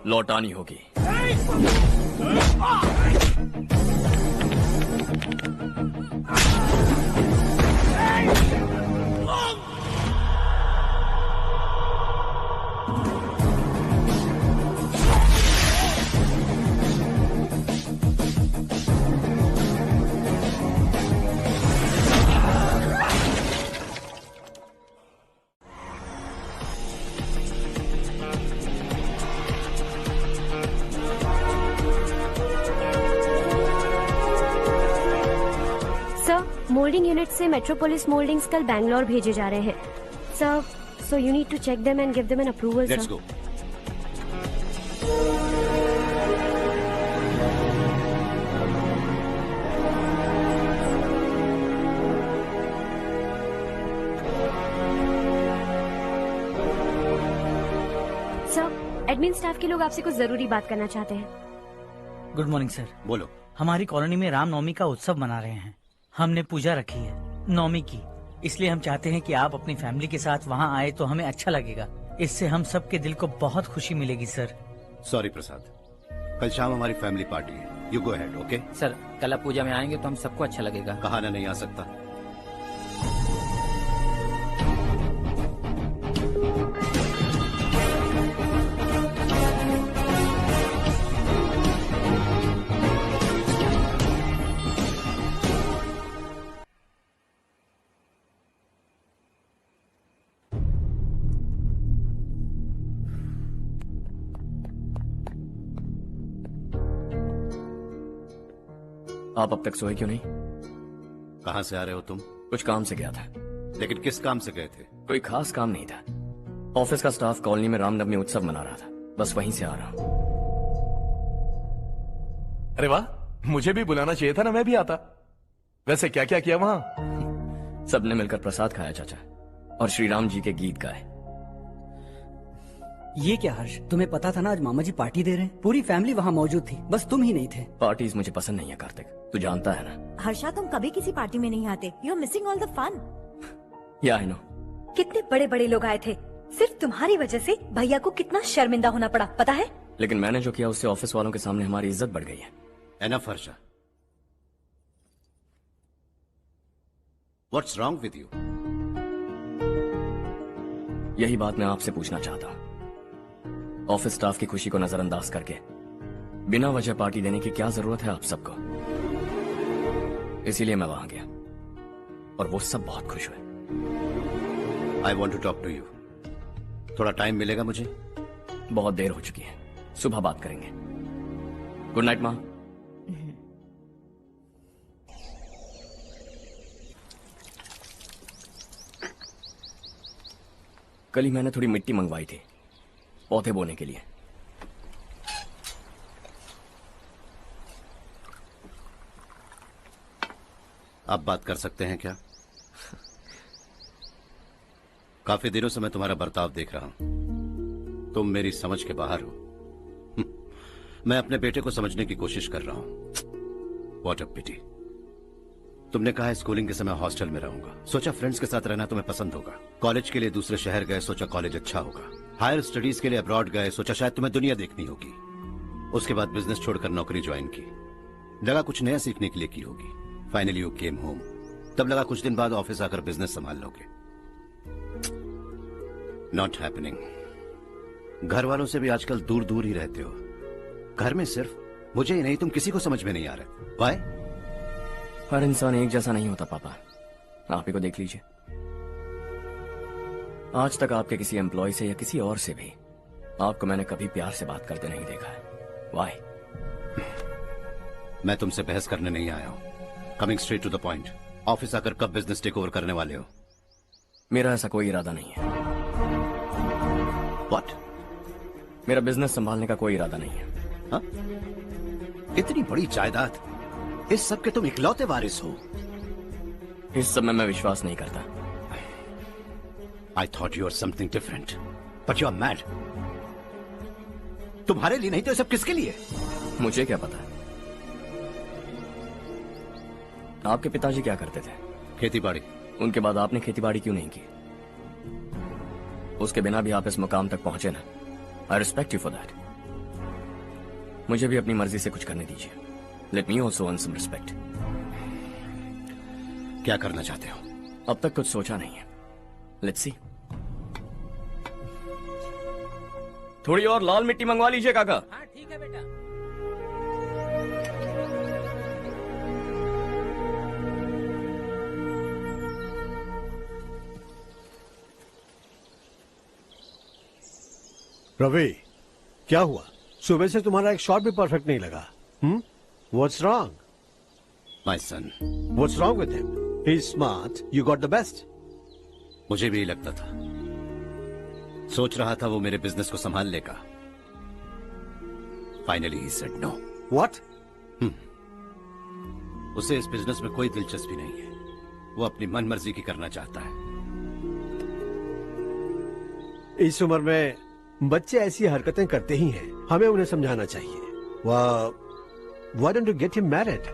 लौटानी होगी। Moulding unit से Metropolis mouldings कल बैंगलोर भेजे जा रहे हैं sir, so you need to check them and give them an approval sir. Let's go. Sir, admin staff के लोग आपसे कुछ जरूरी बात करना चाहते हैं। Good morning sir. बोलो। हमारी कॉलोनी में रामनवमी का उत्सव मना रहे हैं। हमने पूजा रखी है नवमी की, इसलिए हम चाहते हैं कि आप अपनी फैमिली के साथ वहाँ आए तो हमें अच्छा लगेगा। इससे हम सबके दिल को बहुत खुशी मिलेगी सर। सॉरी प्रसाद, कल शाम हमारी फैमिली पार्टी है। You go ahead. Okay sir, कल आप पूजा में आएंगे तो हम सबको अच्छा लगेगा। कहाना नहीं आ सकता। आप अब तक सोए क्यों नहीं? कहाँ से आ रहे हो तुम? कुछ काम से गया था। लेकिन किस काम से गए थे? कोई खास काम नहीं था। ऑफिस का स्टाफ कॉलोनी में रामनवमी उत्सव मना रहा था, बस वहीं से आ रहा हूँ। अरे वाह, मुझे भी बुलाना चाहिए था ना, मैं भी आता। वैसे क्या क्या किया वहाँ? सबने मिलकर प्रसाद खाया चाचा, और श्री राम जी के गीत गाए। ये क्या हर्ष, तुम्हें पता था ना आज मामा जी पार्टी दे रहे हैं? पूरी फैमिली वहाँ मौजूद थी, बस तुम ही नहीं थे। पार्टीज मुझे पसंद नहीं है कार्तिक, तू जानता है ना। हर्षा, तुम कभी किसी पार्टी में नहीं आते। You are missing all the fun. Yeah I no. कितने बड़े बड़े लोग आए थे, सिर्फ तुम्हारी वजह से भैया को कितना शर्मिंदा होना पड़ा, पता है? लेकिन मैंने जो किया उससे ऑफिस वालों के सामने हमारी इज्जत बढ़ गई है। Enough Harsha, what's wrong with you? यही बात मैं आपसे पूछना चाहता हूँ। ऑफिस स्टाफ की खुशी को नजरअंदाज करके बिना वजह पार्टी देने की क्या जरूरत है आप सबको? इसीलिए मैं वहां गया और वो सब बहुत खुश हुए। I want to talk to you. थोड़ा टाइम मिलेगा मुझे? बहुत देर हो चुकी है, सुबह बात करेंगे। गुड नाइट माँ। कल ही मैंने थोड़ी मिट्टी मंगवाई थी पौधे बोने के लिए। आप बात कर सकते हैं क्या? काफी दिनों से मैं तुम्हारा बर्ताव देख रहा हूं। तुम मेरी समझ के बाहर हो। मैं अपने बेटे को समझने की कोशिश कर रहा हूं। व्हाट अ पिटी। तुमने कहा स्कूलिंग के समय हॉस्टल में रहूंगा, सोचा फ्रेंड्स के साथ रहना तुम्हें पसंद होगा। कॉलेज के लिए दूसरे शहर गए, सोचा कॉलेज अच्छा होगा। हायर स्टडीज के लिए अब्रॉड गए, सोचा शायद तुम्हें दुनिया देखनी होगी। उसके बाद बिजनेस छोड़कर नौकरी ज्वाइन की, लगा कुछ नया सीखने के लिए की होगी। फाइनली यू केम होम, तब लगा कुछ दिन बाद ऑफिस आकर बिजनेस संभाल लोगे। Not happening. घर वालों से भी आजकल दूर दूर ही रहते हो। घर में सिर्फ मुझे ही नहीं, तुम किसी को समझ में नहीं आ रहे। वाई? हर इंसान एक जैसा नहीं होता पापा, आप ही को देख लीजिए। आज तक आपके किसी एम्प्लॉय से या किसी और से भी आपको मैंने कभी प्यार से बात करते नहीं देखा है। वाई? मैं तुमसे बहस करने नहीं आया हूं। Coming straight to the point, office आकर कब बिजनेस टेक ओवर करने वाले हो? मेरा ऐसा कोई इरादा नहीं है। व्हाट? मेरा बिजनेस संभालने का कोई इरादा नहीं है। हाँ? इतनी बड़ी जायदाद, इस सब के तुम इकलौते वारिस हो। इस सब में मैं विश्वास नहीं करता। I thought you were something different, but you are mad. तुम्हारे लिए नहीं तो ये सब किसके लिए? मुझे क्या पता। आपके पिताजी क्या करते थे? खेतीबाड़ी। उनके बाद आपने खेतीबाड़ी क्यों नहीं की? उसके बिना भी आप इस मुकाम तक पहुंचे ना। I respect you for that. मुझे भी अपनी मर्जी से कुछ करने दीजिए. Let me also earn some respect. क्या करना चाहते हो? अब तक कुछ सोचा नहीं है. Let's see. थोड़ी और लाल मिट्टी मंगवा लीजिए काका. हाँ ठीक है बेटा. रवि, क्या हुआ? सुबह से तुम्हारा एक शॉट भी परफेक्ट नहीं लगा. What's wrong? My son. What's wrong with him? He's smart. You got the best. मुझे भी यही लगता था. सोच रहा था वो मेरे बिजनेस को संभाल लेगा. Finally he said no. What? उसे इस बिजनेस में कोई दिलचस्पी नहीं है. वो अपनी मनमर्जी की करना चाहता है. इस उम्र में बच्चे ऐसी हरकतें करते ही हैं. हमें उन्हें समझाना चाहिए. Why don't you get him married?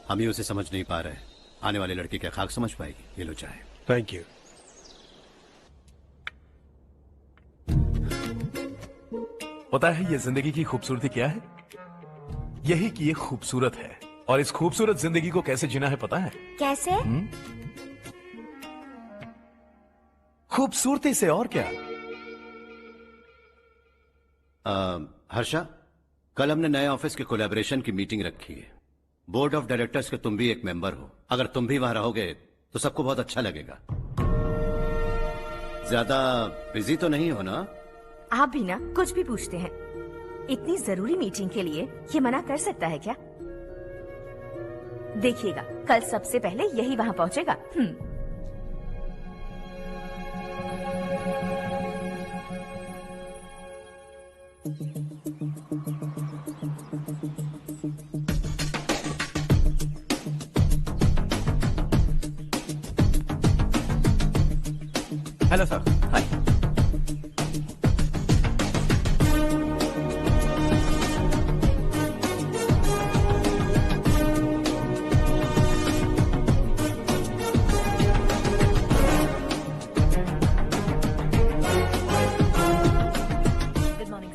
हम ही उसे समझ नहीं पा रहे. आने वाली लड़की क्या खाक समझ पाएगी? ये लो चाहे. Thank you. पता है ये जिंदगी की खूबसूरती क्या है? यही कि ये खूबसूरत है. और इस खूबसूरत जिंदगी को कैसे जीना है पता है? कैसे? खूबसूरती से. और क्या? हर्षा, कल हमने नए ऑफिस के कोलैबोरेशन की मीटिंग रखी है. बोर्ड ऑफ डायरेक्टर्स के तुम भी एक मेंबर हो. अगर तुम भी वहां रहोगे तो सबको बहुत अच्छा लगेगा. ज्यादा बिजी तो नहीं हो ना? आप भी ना कुछ भी पूछते हैं. इतनी जरूरी मीटिंग के लिए ये मना कर सकता है क्या? देखिएगा कल सबसे पहले यही वहां पहुंचेगा. Hello sir. हाय.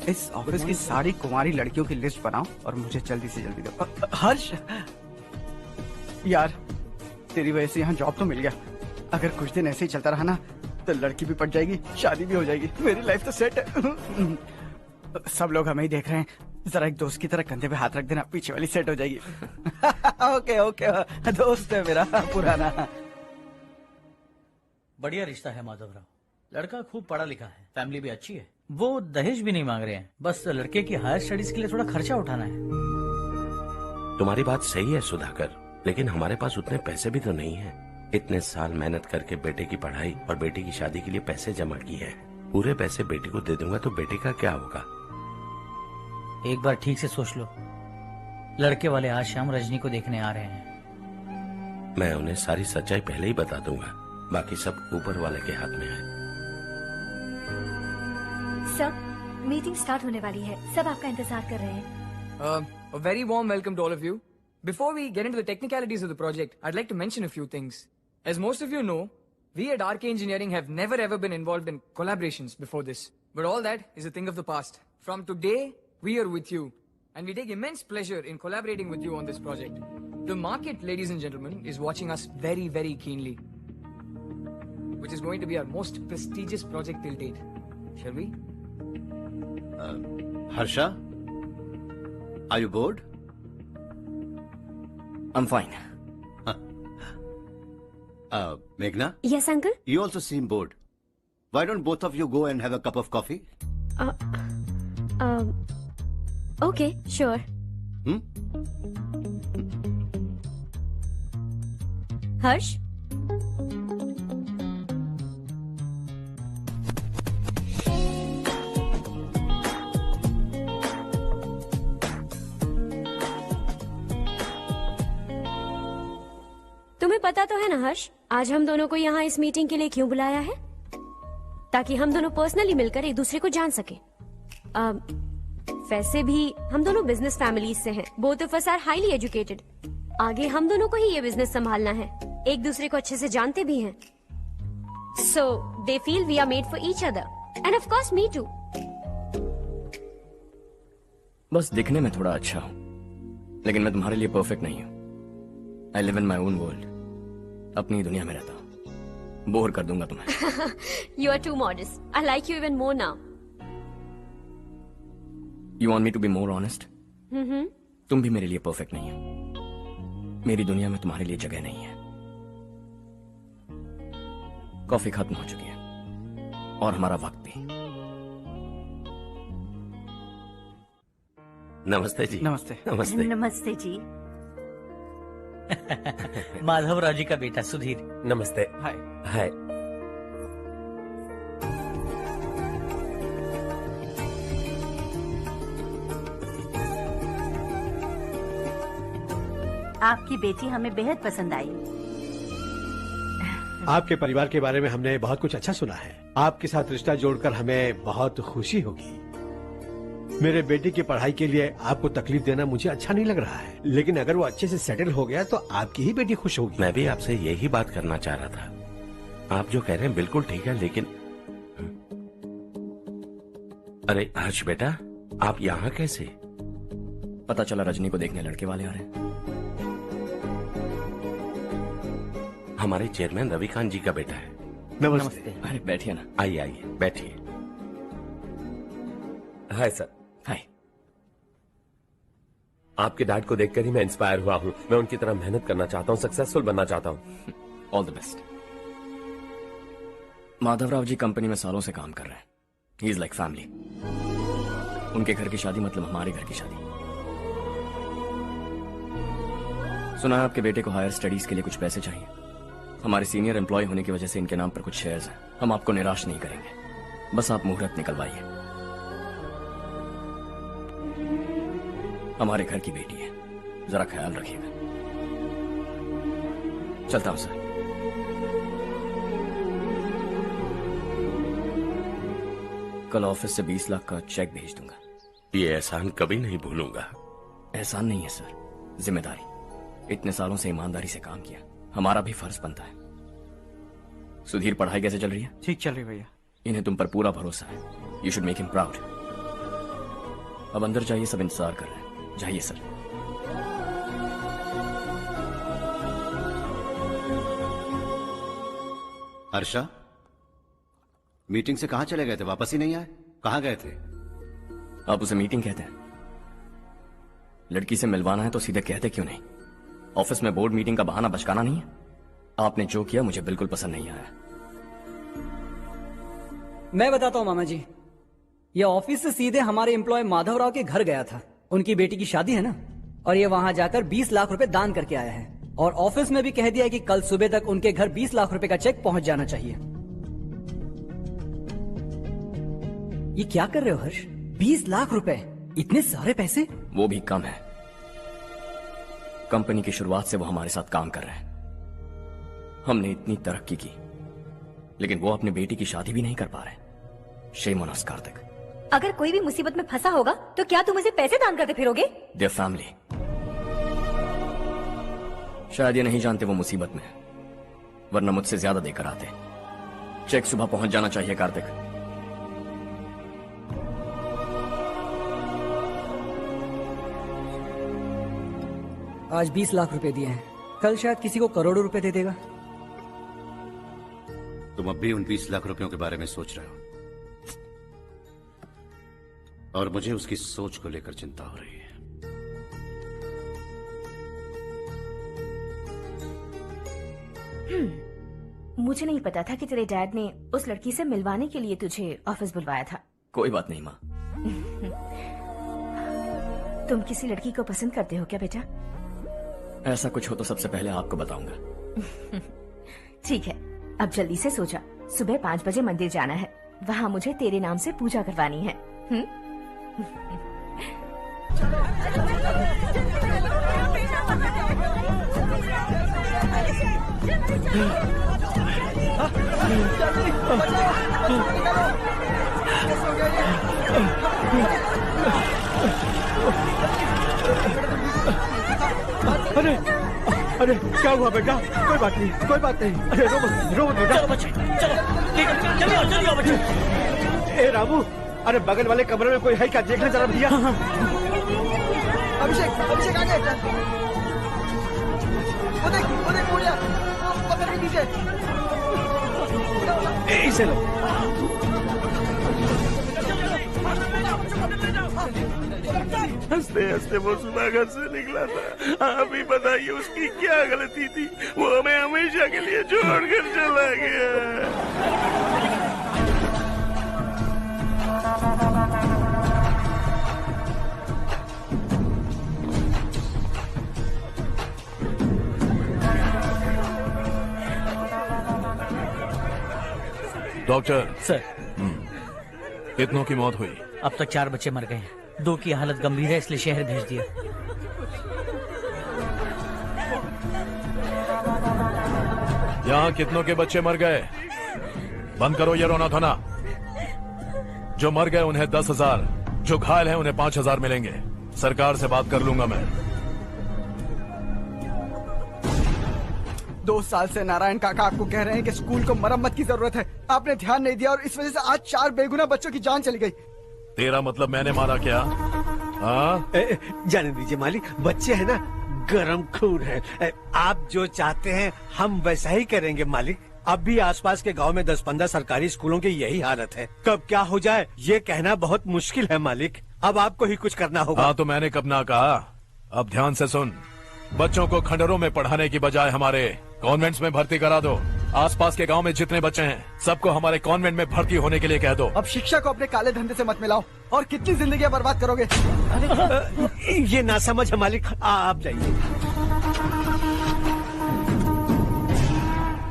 इस ऑफिस की सारी कुंवारी लड़कियों की लिस्ट बनाओ और मुझे जल्दी से जल्दी दो. हर्ष, यार तेरी वजह से यहाँ जॉब तो मिल गया. अगर कुछ दिन ऐसे ही चलता रहा ना तो लड़की भी पट जाएगी, शादी भी हो जाएगी. मेरी लाइफ तो सेट है. सब लोग हमें ही देख रहे हैं. जरा एक दोस्त की तरह कंधे पे हाथ रख देना, पीछे वाली सेट हो जाएगी. ओके ओके, दोस्त है मेरा पुराना. बढ़िया रिश्ता है माधव राव. लड़का खूब पढ़ा लिखा है, फैमिली भी अच्छी है. वो दहेज भी नहीं मांग रहे हैं. बस लड़के की हायर स्टडीज के लिए थोड़ा खर्चा उठाना है. तुम्हारी बात सही है सुधाकर, लेकिन हमारे पास उतने पैसे भी तो नहीं है. इतने साल मेहनत करके बेटे की पढ़ाई और बेटे की शादी के लिए पैसे जमा किए हैं. पूरे पैसे बेटे को दे दूंगा तो बेटे का क्या होगा? एक बार ठीक से सोच लो. लड़के वाले आज शाम रजनी को देखने आ रहे हैं. मैं उन्हें सारी सच्चाई पहले ही बता दूंगा. बाकी सब ऊपर वाले के हाथ में है. सर, मीटिंग स्टार्ट होने वाली है. सब आपका इंतजार कर रहे हैं. A very warm welcome to all of you. Before we get into the technicalities of the project, I'd like to mention a few things. As most of you know, we at RK Engineering have never ever been involved in collaborations before this. But all that is a thing of the past. From today, we are with you. And we take immense pleasure in collaborating with you on this project. The market, ladies and gentlemen, is watching us very, very keenly. Which is going to be our most prestigious project till date. Shall we? Harsha? Are you bored? I'm fine. Meghna? Yes, uncle. You also seem bored. Why don't both of you go and have a cup of coffee? Okay, sure. Harsh? तुम्हें पता तो है ना हर्ष, आज हम दोनों को यहाँ इस मीटिंग के लिए क्यों बुलाया है? ताकि हम दोनों पर्सनली मिलकर एक दूसरे को जान सके. वैसे भी हम दोनों बिजनेस फैमिलीज से हैं. Both of us are highly educated. आगे हम दोनों को ही ये बिजनेस संभालना है. एक दूसरे को अच्छे से जानते भी हैं. So they feel we are made for each other. And of course me too. बस दिखने में थोड़ा अच्छा हूं, लेकिन मैं तुम्हारे लिए परफेक्ट नहीं हूं। I live in my own world, अपनी दुनिया में रहता हूं। बोर कर दूंगा तुम्हें। You are too modest. I like you even more now. You want me to be more honest? तुम भी मेरे लिए परफेक्ट नहीं हो। मेरी दुनिया में तुम्हारे लिए जगह नहीं है। कॉफी खत्म हो चुकी है और हमारा वक्त भी। नमस्ते जी। नमस्ते। नमस्ते। नमस्ते जी। माधवराव जी का बेटा सुधीर। नमस्ते। हाय। हाय। आपकी बेटी हमें बेहद पसंद आई। आपके परिवार के बारे में हमने बहुत कुछ अच्छा सुना है। आपके साथ रिश्ता जोड़कर हमें बहुत खुशी होगी। मेरे बेटे की पढ़ाई के लिए आपको तकलीफ देना मुझे अच्छा नहीं लग रहा है, लेकिन अगर वो अच्छे से सेटल हो गया तो आपकी ही बेटी खुश होगी। मैं भी आपसे यही बात करना चाह रहा था। आप जो कह रहे हैं बिल्कुल ठीक है, लेकिन अरे हर्ष बेटा, आप यहाँ कैसे? पता चला रजनी को देखने लड़के वाले आ रहे हैं। हमारे चेयरमैन रविकांत जी का बेटा है। नमस्ते। अरे बैठिए ना। आइए आइए बैठिए। Hi sir. हाय। आपके डैड को देखकर ही मैं इंस्पायर हुआ हूँ। मैं उनकी तरह मेहनत करना चाहता हूँ, सक्सेसफुल बनना चाहता हूँ। All the best. Madhavrao ji company में सालों से काम कर रहे हैं। He is like family. उनके घर की शादी मतलब हमारे घर की शादी। सुना है आपके बेटे को हायर स्टडीज के लिए कुछ पैसे चाहिए। हमारे सीनियर एम्प्लॉय होने की वजह से इनके नाम पर कुछ शेयर्स हैं। हम आपको निराश नहीं करेंगे, बस आप मुहूर्त निकलवाइए। हमारे घर की बेटी है, जरा ख्याल रखिएगा। चलता हूं सर। कल ऑफिस से 20 लाख का चेक भेज दूंगा। ये एहसान कभी नहीं भूलूंगा। एहसान नहीं है सर, जिम्मेदारी। इतने सालों से ईमानदारी से काम किया, हमारा भी फर्ज बनता है। सुधीर, पढ़ाई कैसे चल रही है? ठीक चल रही भैया। इन्हें तुम पर पूरा भरोसा है। You should make him proud. अब अंदर जाइए, सब इंतजार कर रहे हैं। जाइए सर। हर्षा, मीटिंग से कहां चले गए थे? वापस ही नहीं आए? कहां गए थे? आप उसे मीटिंग कहते हैं? लड़की से मिलवाना है तो सीधे कहते क्यों नहीं? ऑफिस में बोर्ड मीटिंग का बहाना बचकाना नहीं है। आपने जो किया मुझे बिल्कुल पसंद नहीं आया। मैं बताता हूँ मामा जी, ये ऑफिस से सीधे हमारे एम्प्लॉय माधवराव के घर गया था। उनकी बेटी की शादी है ना, और ये वहां जाकर 20 लाख रुपए दान करके आया है। और ऑफिस में भी कह दिया है कि कल सुबह तक उनके घर 20 लाख रुपए का चेक पहुंच जाना चाहिए। ये क्या कर रहे हो हर्ष? 20 लाख रुपए, इतने सारे पैसे? वो भी कम है। कंपनी की शुरुआत से वो हमारे साथ काम कर रहे हैं। हमने इतनी तरक्की की, लेकिन वो अपने बेटी की शादी भी नहीं कर पा रहे। Shame on us Kartik. अगर कोई भी मुसीबत में फंसा होगा तो क्या तुम उसे पैसे दान करते फिरोगे? Their family. शायद ये नहीं जानते वो मुसीबत में है, वरना मुझसे ज्यादा देकर आते। चेक सुबह पहुंच जाना चाहिए कार्तिक। आज 20 लाख रुपए दिए हैं, कल शायद किसी को करोड़ों रुपए दे देगा। तुम अब भी उन 20 लाख रुपयों के बारे में सोच रहे हो, और मुझे उसकी सोच को लेकर चिंता हो रही है। मुझे नहीं पता था कि तेरे डैड ने उस लड़की से मिलवाने के लिए तुझे ऑफिस बुलवाया था। कोई बात नहीं माँ। तुम किसी लड़की को पसंद करते हो क्या बेटा? ऐसा कुछ हो तो सबसे पहले आपको बताऊंगा। ठीक है, अब जल्दी से सो जा। सुबह 5 बजे मंदिर जाना है, वहाँ मुझे तेरे नाम से पूजा करवानी है। अरे अरे क्या हुआ बेटा? कोई बात नहीं, कोई बात नहीं। अरे रो मत बेटा। चलो बच्चे, चलो जल्दी आओ बच्चे। ए रामू, अरे बगल वाले कमरे में कोई है क्या? देखना जरा भैया। अभिषेक अभिषेक आगे। वो देख पूजा, वो पकड़ के नीचे। इसे लो। हंसते हंसते वो सुधा घर से निकला था। आप ही बताइए उसकी क्या गलती थी? वो हमें हमेशा के लिए छोड़कर चला गया। डॉक्टर सर, कितनों की मौत हुई? अब तक 4 बच्चे मर गए हैं। 2 की हालत गंभीर है, इसलिए शहर भेज दिया। यहाँ कितनों के बच्चे मर गए? बंद करो ये रोना धोना। जो मर गए उन्हें 10,000, जो घायल हैं उन्हें 5,000 मिलेंगे। सरकार से बात कर लूंगा मैं। 2 साल से नारायण काका आपको कह रहे हैं कि स्कूल को मरम्मत की जरूरत है। आपने ध्यान नहीं दिया और इस वजह से आज 4 बेगुनाह बच्चों की जान चली गई। तेरा मतलब मैंने मारा क्या? हाँ, जाने दीजिए मालिक, बच्चे हैं ना, गरम खून है। आप जो चाहते हैं हम वैसा ही करेंगे मालिक। अब भी आसपास के गांव में 10-15 सरकारी स्कूलों की यही हालत है। कब क्या हो जाए ये कहना बहुत मुश्किल है मालिक। अब आपको ही कुछ करना होगा। हाँ तो मैंने कब ना कहा। अब ध्यान से सुन, बच्चों को खंडरों में पढ़ाने की बजाय हमारे कॉन्वेंट्स में भर्ती करा दो। आसपास के गांव में जितने बच्चे हैं सबको हमारे कॉन्वेंट में भर्ती होने के लिए कह दो। अब शिक्षा को अपने काले धंधे से मत मिलाओ। और कितनी जिंदगियां बर्बाद करोगे? ये ना समझ है मालिक, आप जाइए।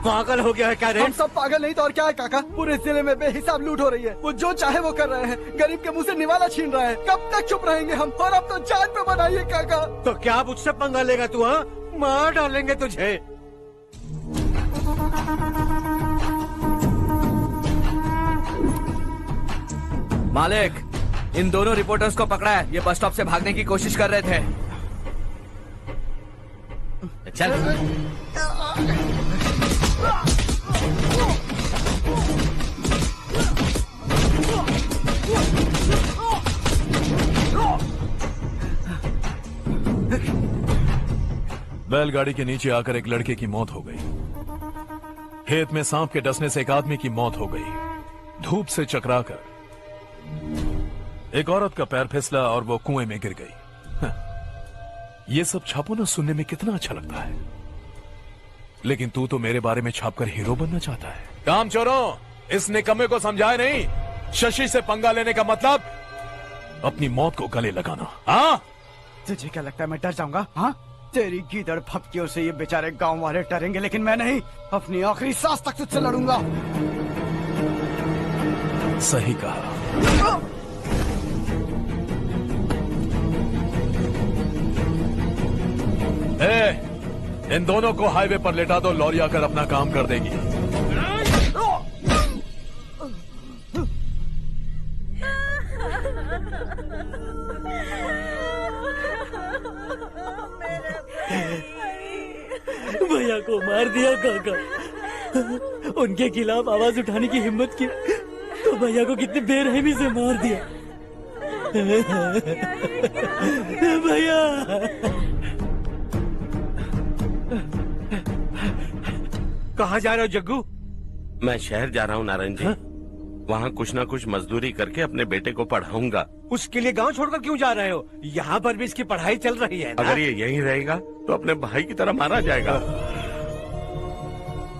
पागल हो गया है क्या रे? हम सब पागल नहीं तो और क्या है काका। पूरे जिले में बेहिसाब लूट हो रही है। वो जो चाहे वो कर रहे हैं। गरीब के मुंह से निवाला छीन रहा है। कब तक चुप रहेंगे हम? और अब तो जान पे बनाइए काका। तो क्या मुझसे पंगा लेगा तू? हाँ, मार डालेंगे तुझे। मालिक, इन दोनों रिपोर्टर्स को पकड़ा है। ये बस स्टॉप से भागने की कोशिश कर रहे थे। चल। बैलगाड़ी के नीचे आकर एक लड़के की मौत हो गई। खेत में सांप के डसने से एक आदमी की मौत हो गई। धूप से चकराकर एक औरत का पैर फिसला और वो कुएं में गिर गई। ये सब छापो ना, सुनने में कितना अच्छा लगता है। लेकिन तू तो मेरे बारे में छापकर हीरो बनना चाहता है। काम चोरों, इस निकम्मे को समझाए नहीं। शशि से पंगा लेने का मतलब अपनी मौत को गले लगाना। हाँ, तुझे क्या लगता है मैं डर जाऊंगा? हाँ, तेरी गीदड़ फपकियों से ये बेचारे गांव वाले डरेंगे, लेकिन मैं नहीं। अपनी आखिरी सांस तक तुझसे लड़ूंगा। सही कहा। इन दोनों को हाईवे पर लेटा दो। लॉरी आकर अपना काम कर देगी। भैया को मार दिया काका। उनके खिलाफ आवाज उठाने की हिम्मत की तो भैया को कितनी बेरहमी से मार दिया। भैया कहाँ जा रहे हो जग्गू? मैं शहर जा रहा हूँ नारायण जी। वहाँ कुछ ना कुछ मजदूरी करके अपने बेटे को पढ़ाऊंगा। उसके लिए गांव छोड़कर क्यों जा रहे हो? यहाँ पर भी इसकी पढ़ाई चल रही है ना? अगर ये यहीं रहेगा तो अपने भाई की तरह मारा जाएगा।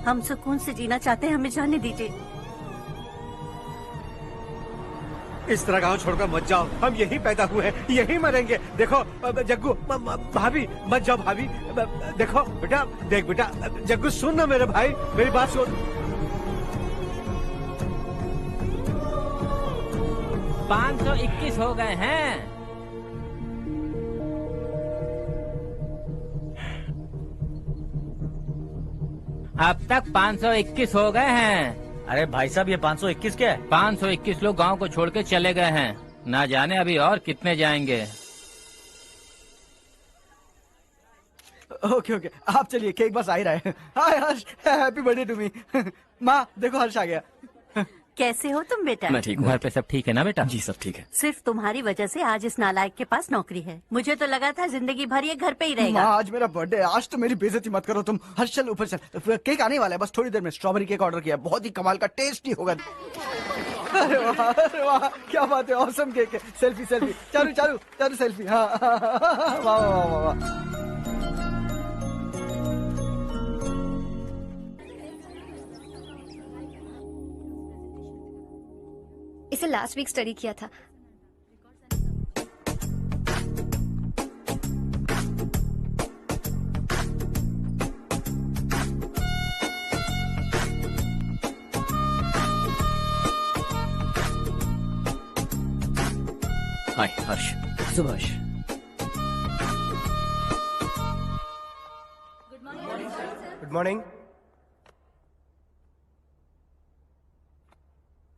हम सुकून से जीना चाहते हैं, हमें जाने दीजिए। इस तरह गांव छोड़कर मत जाओ। हम यहीं पैदा हुए हैं, यहीं मरेंगे। देखो जग्गू, भाभी मत जाओ। भाभी देखो बेटा, देख बेटा, जग्गू सुन ना मेरे भाई, मेरी बात सुन। 521 हो गए हैं। अब तक 521 हो गए हैं। अरे भाई साहब, ये 521 क्या है? 521 लोग गांव को छोड़ के चले गए हैं। ना जाने अभी और कितने जाएंगे। ओके ओके, आप चलिए, केक बस आ ही रहा है। हाय हर्ष, हैप्पी बर्थडे टू मी। माँ देखो, हर्ष आ गया। कैसे हो तुम बेटा? मैं ठीक हूँ। घर पे सब ठीक है ना बेटा? जी सब ठीक है। सिर्फ तुम्हारी वजह से आज इस नालायक के पास नौकरी है। मुझे तो लगा था जिंदगी भर ये घर पे ही रहेगा। माँ, आज मेरा बर्थडे है, आज तो मेरी बेइज्जती मत करो तुम। हर्ष चल ऊपर चल, केक आने वाला है, बस थोड़ी देर में। स्ट्रॉबेरी केक ऑर्डर किया, बहुत ही कमाल का टेस्टी होगा। अरे वाह, क्या बात है, ऑसम केक है। Selfie selfie, Charu Charu Charu selfie. हाँ वाह वाह वाह वाह। इसे लास्ट वीक स्टडी किया था। हाय हर्ष। Subhash. Good morning.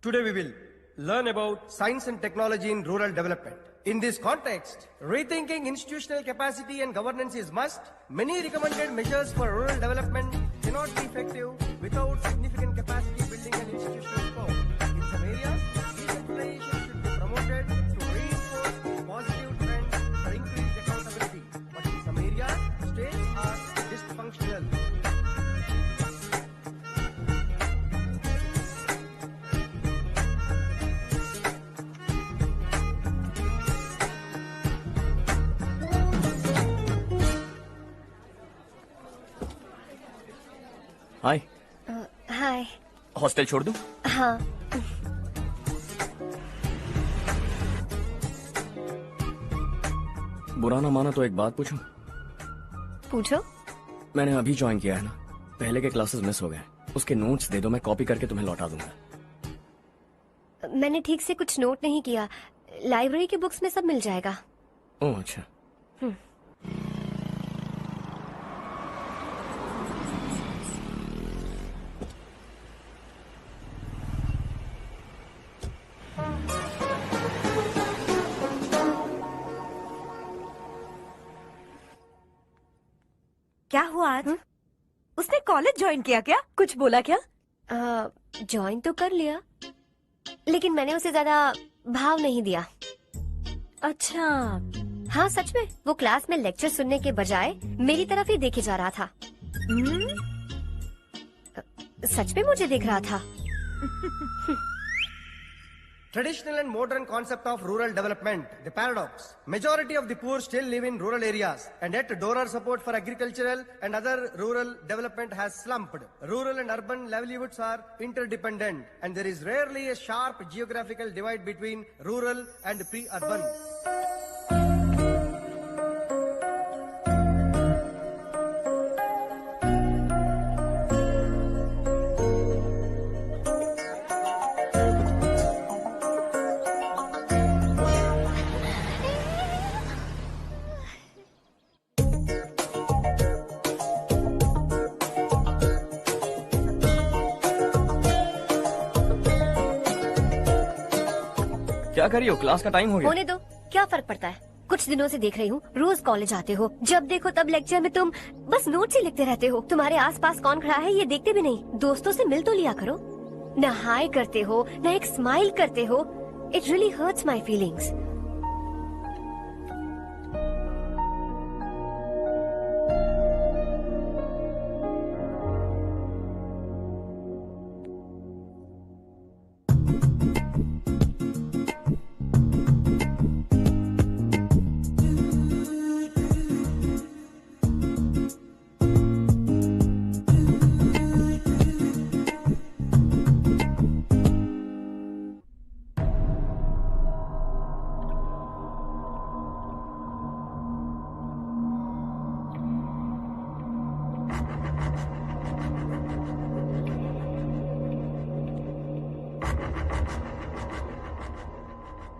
Today we will learn about science and technology in rural development. In this context, rethinking institutional capacity and governance is must. Many recommended measures for rural development cannot be effective without significant capacity building and institutional support. In some areas, decentralization should be promoted to reinforce positive trends for increased accountability. But in some areas, states are dysfunctional. Hi. Hi. Hostel छोड़ दूं? हाँ। बुरा ना माना तो एक बात पूछूं? पूछो। मैंने अभी ज्वाइन किया है ना, पहले के क्लासेस मिस हो गए। उसके नोट्स दे दो, मैं कॉपी करके तुम्हें लौटा दूंगा। मैंने ठीक से कुछ नोट नहीं किया, लाइब्रेरी की बुक्स में सब मिल जाएगा। ओह अच्छा। क्या हुआ आज? उसने कॉलेज ज्वाइन किया क्या? कुछ बोला क्या? ज्वाइन तो कर लिया, लेकिन मैंने उसे ज्यादा भाव नहीं दिया। अच्छा। हाँ सच में, वो क्लास में लेक्चर सुनने के बजाय मेरी तरफ ही देखे जा रहा था। सच में मुझे देख रहा था। Traditional and modern concept of rural development, the paradox. Majority of the poor still live in rural areas, and yet donor support for agricultural and other rural development has slumped. Rural and urban livelihoods are interdependent, and there is rarely a sharp geographical divide between rural and pre-urban. क्या कर रही हो? Class का time हो गया। होने दो, क्या फर्क पड़ता है। कुछ दिनों से देख रही हूँ, रोज कॉलेज आते हो, जब देखो तब लेक्चर में तुम बस नोट्स ही लिखते रहते हो। तुम्हारे आसपास कौन खड़ा है ये देखते भी नहीं। दोस्तों से मिल तो लिया करो। न हाय करते हो, न एक स्माइल करते हो। It really hurts my feelings.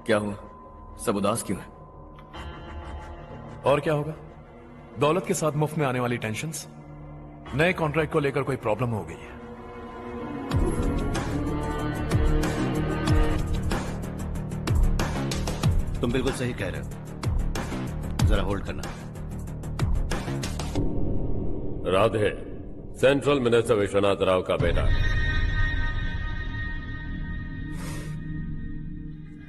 क्या हुआ? सब उदास क्यों है? और क्या होगा? दौलत के साथ मुफ्त में आने वाली टेंशन्स। नए कॉन्ट्रैक्ट को लेकर कोई प्रॉब्लम हो गई है। तुम बिल्कुल सही कह रहे हो, जरा होल्ड करना। राधे, सेंट्रल मिनिस्टर विश्वनाथ राव का बेटा।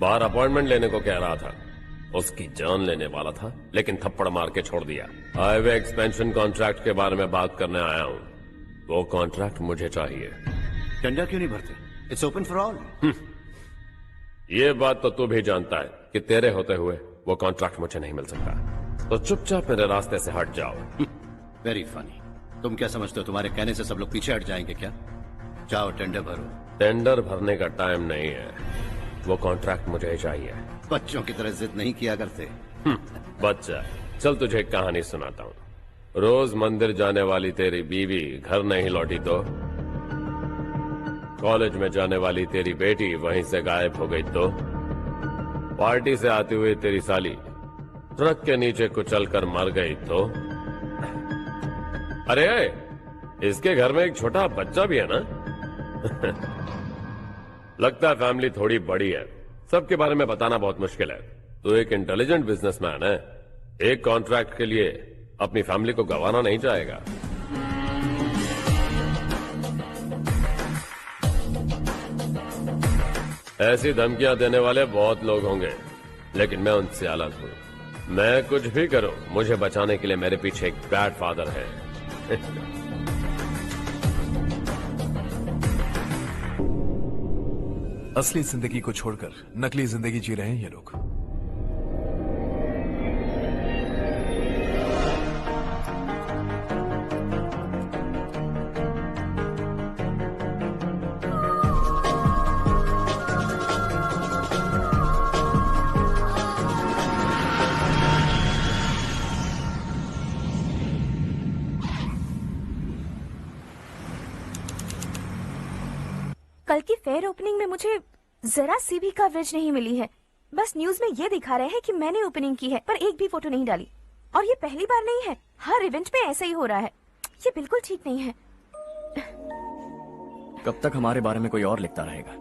बाहर अपॉइंटमेंट लेने को कह रहा था। उसकी जान लेने वाला था, लेकिन थप्पड़ मार के छोड़ दिया। हाईवे एक्सपेंशन कॉन्ट्रैक्ट के बारे में बात करने आया हूँ। वो कॉन्ट्रैक्ट मुझे चाहिए। टेंडर क्यों नहीं भरते? It's open for all. ये बात तो तू भी जानता है कि तेरे होते हुए वो कॉन्ट्रैक्ट मुझे नहीं मिल सकता, तो चुपचाप मेरे रास्ते से हट जाओ। Very funny. तुम क्या समझते हो तुम्हारे कहने से सब लोग पीछे हट जाएंगे क्या? जाओ टेंडर भरो। टेंडर भरने का टाइम नहीं है, वो कॉन्ट्रैक्ट मुझे ही चाहिए। बच्चों की तरह जिद नहीं किया करते। बच्चा, चल तुझे एक कहानी सुनाता हूँ। रोज मंदिर जाने वाली तेरी बीवी घर नहीं लौटी तो, कॉलेज में जाने वाली तेरी बेटी वहीं से गायब हो गई तो, पार्टी से आती हुई तेरी साली ट्रक के नीचे कुचलकर मर गई तो। अरे इसके घर में एक छोटा बच्चा भी है ना। लगता है फैमिली थोड़ी बड़ी है, सबके बारे में बताना बहुत मुश्किल है। तो एक इंटेलिजेंट बिजनेसमैन है, एक कॉन्ट्रैक्ट के लिए अपनी फैमिली को गंवाना नहीं चाहेगा। ऐसी धमकियां देने वाले बहुत लोग होंगे, लेकिन मैं उनसे अलग हूं। मैं कुछ भी करूं, मुझे बचाने के लिए मेरे पीछे एक बैड फादर है। असली जिंदगी को छोड़कर नकली जिंदगी जी रहे हैं ये लोग। कल की फेयर ओपनिंग में मुझे जरा सी भी कवरेज नहीं मिली है। बस न्यूज में ये दिखा रहे हैं कि मैंने ओपनिंग की है, पर एक भी फोटो नहीं डाली। और ये पहली बार नहीं है, हर इवेंट में ऐसा ही हो रहा है। ये बिल्कुल ठीक नहीं है। कब तक हमारे बारे में कोई और लिखता रहेगा?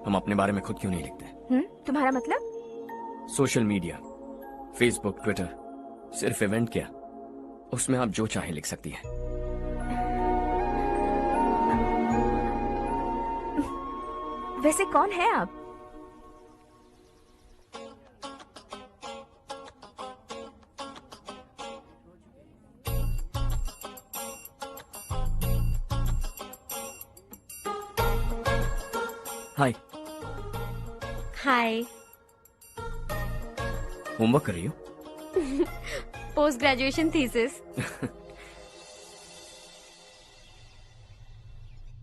हम अपने बारे में खुद क्यों नहीं लिखते? तुम्हारा मतलब? सोशल मीडिया, फेसबुक, ट्विटर, सिर्फ इवेंट क्या, उसमें आप जो चाहे लिख सकती हैं। वैसे कौन है आप? हाय। हाय। होमवर्क कर रही हो? Post graduation thesis.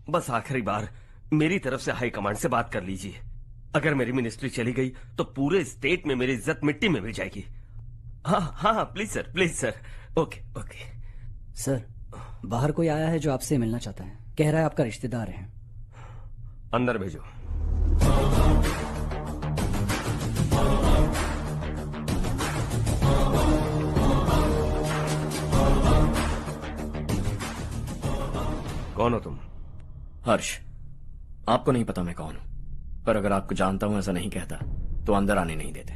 बस आखिरी बार मेरी तरफ से हाई कमांड से बात कर लीजिए। अगर मेरी मिनिस्ट्री चली गई तो पूरे स्टेट में मेरी इज्जत मिट्टी में मिल जाएगी। हाँ हाँ please sir, please sir. Okay okay sir, बाहर कोई आया है जो आपसे मिलना चाहता है। कह रहा है आपका रिश्तेदार है। अंदर भेजो। कौन हो तुम? हर्ष। आपको नहीं पता मैं कौन हूं, पर अगर आपको जानता हूं ऐसा नहीं कहता तो अंदर आने नहीं देते।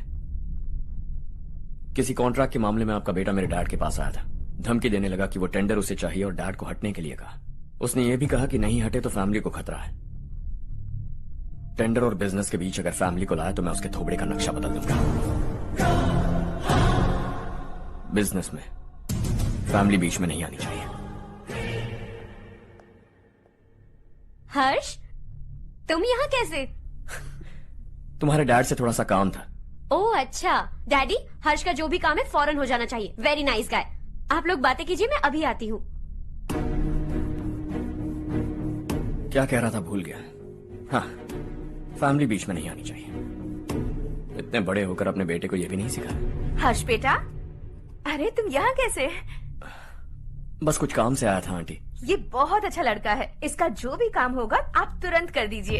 किसी कॉन्ट्रैक्ट के मामले में आपका बेटा मेरे डैड के पास आया था। धमकी देने लगा कि वो टेंडर उसे चाहिए और डैड को हटने के लिए कहा। उसने ये भी कहा कि नहीं हटे तो फैमिली को खतरा है। टेंडर और बिजनेस के बीच अगर फैमिली को लाया तो मैं उसके थोबड़े का नक्शा बदल दूंगा। बिजनेस में फैमिली बीच में नहीं आनी चाहिए। हर्ष, तुम यहाँ कैसे? तुम्हारे डैड से थोड़ा सा काम था। ओह अच्छा। डैडी, हर्ष का जो भी काम है फौरन हो जाना चाहिए। Very nice guy. आप लोग बातें कीजिए, मैं अभी आती हूँ। क्या कह रहा था भूल गया। हाँ, फैमिली बीच में नहीं आनी चाहिए। इतने बड़े होकर अपने बेटे को यह भी नहीं सिखाया। हर्ष बेटा, अरे तुम यहाँ कैसे? बस कुछ काम से आया था आंटी। ये बहुत अच्छा लड़का है। इसका जो भी काम होगा आप तुरंत कर दीजिए।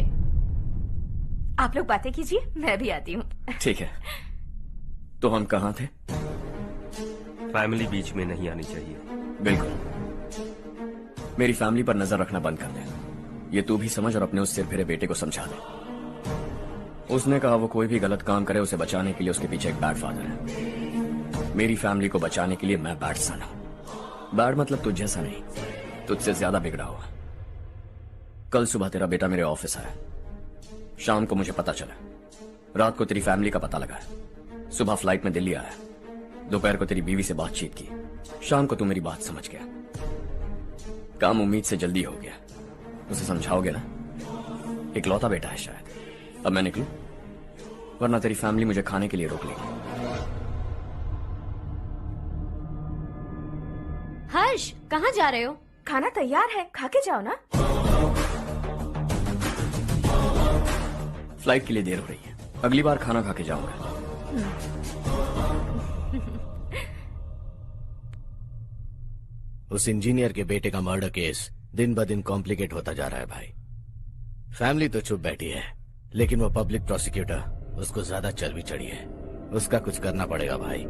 आप लोग बातें कीजिए, मैं भी आती हूँ। ठीक है। तो हम कहाँ थे? फैमिली बीच में नहीं आनी चाहिए। बिल्कुल। मेरी फैमिली पर नजर रखना बंद कर दे। ये तू भी समझ और अपने उस सिर फिरे बेटे को समझा दे। उसने कहा वो कोई भी गलत काम करे उसे बचाने के लिए उसके पीछे एक बैड फादर है। मेरी फैमिली को बचाने के लिए मैं बैड सन हूं। बैड मतलब तुझ जैसा नहीं, तुझसे ज्यादा बिगड़ा हुआ। कल सुबह तेरा बेटा मेरे ऑफिस आया। शाम को मुझे पता चला रात को तेरी फैमिली का पता लगा है, सुबह फ्लाइट में दिल्ली आया, दोपहर को तेरी बीवी से बातचीत की, शाम को तू मेरी बात समझ गया। काम उम्मीद से जल्दी हो गया। उसे समझाओगे ना? इकलौता बेटा है शायद। अब मैं निकलूं, वरना तेरी फैमिली मुझे खाने के लिए रोक लेगी। हर्ष, कहाँ जा रहे हो? खाना तैयार है, खा के जाओ ना। फ्लाइट के लिए देर हो रही है, अगली बार खाना खा के जाऊंगा। उस इंजीनियर के बेटे का मर्डर केस दिन ब दिन कॉम्प्लिकेट होता जा रहा है भाई। फैमिली तो चुप बैठी है, लेकिन वो पब्लिक प्रोसिक्यूटर उसको ज्यादा चर्बी चढ़ी है। उसका कुछ करना पड़ेगा भाई।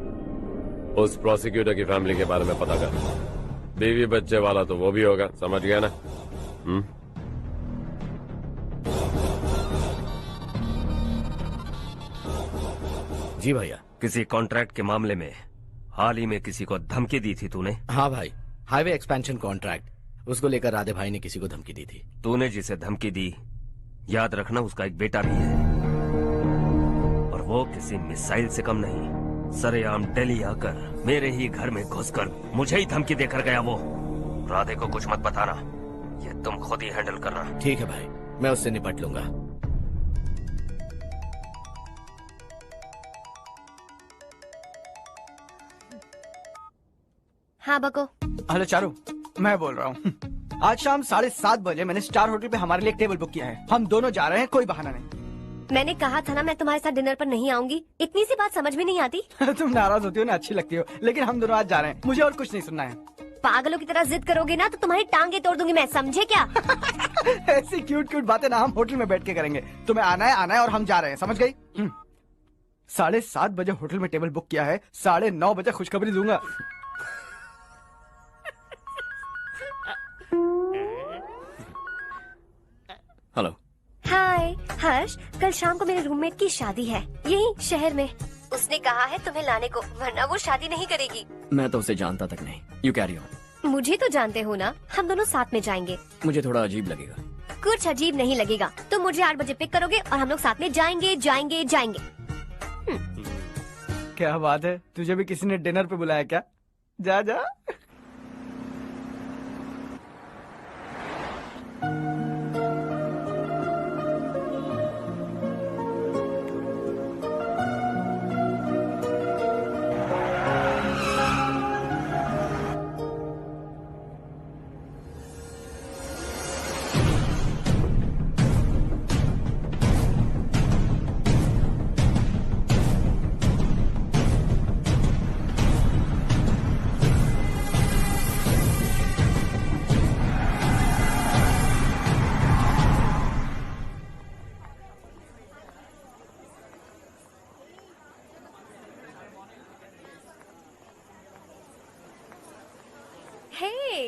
उस प्रोसिक्यूटर की फैमिली के बारे में पता कर। बीवी बच्चे वाला तो वो भी होगा, समझ गया ना? जी भैया। किसी कॉन्ट्रैक्ट के मामले में हाल ही में किसी को धमकी दी थी तूने? हाँ भाई, हाईवे एक्सपेंशन कॉन्ट्रैक्ट, उसको लेकर राधे भाई ने किसी को धमकी दी थी। तूने जिसे धमकी दी, याद रखना उसका एक बेटा भी है, और वो किसी मिसाइल से कम नहीं। सरेआम दिल्ली आकर मेरे ही घर में घुसकर मुझे ही धमकी देकर गया वो। राधे को कुछ मत बताना, ये तुम खुद ही हैंडल करना। ठीक है भाई, मैं उससे निपट लूंगा। हाँ बको। हेलो चारू, मैं बोल रहा हूँ। आज शाम 7:30 बजे मैंने स्टार होटल पे हमारे लिए एक टेबल बुक किया है। हम दोनों जा रहे हैं, कोई बहाना नहीं। मैंने कहा था ना मैं तुम्हारे साथ डिनर पर नहीं आऊंगी। इतनी सी बात समझ में नहीं आती? तुम नाराज होती हो ना, अच्छी लगती हो, लेकिन हम दोनों आज जा रहे हैं। मुझे और कुछ नहीं सुनना है। पागलों की तरह जिद करोगे ना तो तुम्हारी टांगे तोड़ दूंगी मैं, समझे क्या? ऐसी क्यूट क्यूट बातें ना हम होटल में बैठ के करेंगे। तुम्हें आना है और हम जा रहे हैं, समझ गई? 7:30 बजे होटल में टेबल बुक किया है, 9:30 बजे खुशखबरी दूंगा। हेलो। हाय हर्ष, कल शाम को मेरे रूममेट की शादी है यही शहर में। उसने कहा है तुम्हें लाने को, वरना वो शादी नहीं करेगी। मैं तो उसे जानता तक नहीं। You carry on. मुझे तो जानते हो ना, हम दोनों साथ में जाएंगे। मुझे थोड़ा अजीब लगेगा। कुछ अजीब नहीं लगेगा। तुम मुझे 8 बजे पिक करोगे और हम लोग साथ में जाएंगे जाएंगे जाएंगे। क्या बात है, तुझे भी किसी ने डिनर पे बुलाया क्या? जा जा।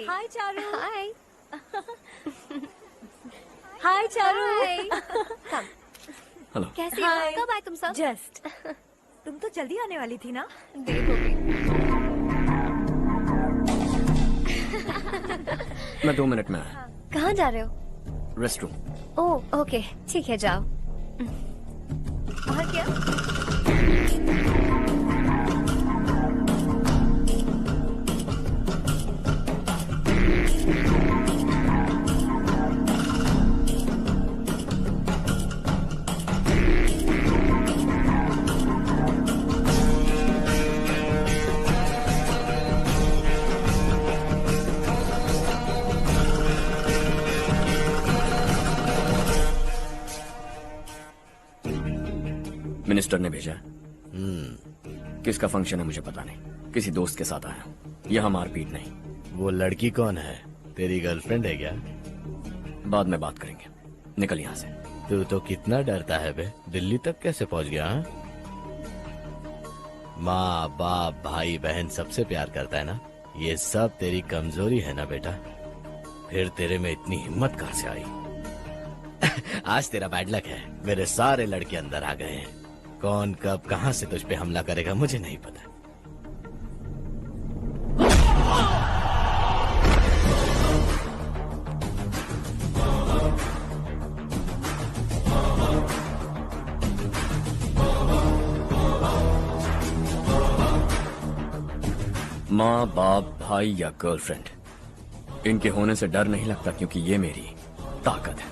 हाय चारू। हाय। हाय चारू। हेलो। कैसी हो? कब आए तुम सब? जस्ट। तुम तो जल्दी आने वाली थी ना? देर हो गई। मैं 2 मिनट में आया। कहाँ जा रहे हो? Rest room. ओह ओके, ठीक है जाओ। और क्या? मिनिस्टर ने भेजा। किसका फंक्शन है मुझे पता नहीं, किसी दोस्त के साथ आया हूँ। यहाँ मारपीट नहीं। वो लड़की कौन है? तेरी गर्लफ्रेंड है क्या? बाद में बात करेंगे, निकल यहाँ से। तू तो कितना डरता है बे, दिल्ली तक कैसे पहुँच गया? माँ बाप भाई बहन सबसे प्यार करता है ना, ये सब तेरी कमजोरी है ना बेटा। फिर तेरे में इतनी हिम्मत कहाँ से आई? आज तेरा बैड लक है, मेरे सारे लड़के अंदर आ गए हैं। कौन कब कहां से तुझ पे हमला करेगा मुझे नहीं पता। माँ बाप भाई या गर्लफ्रेंड, इनके होने से डर नहीं लगता क्योंकि ये मेरी ताकत है।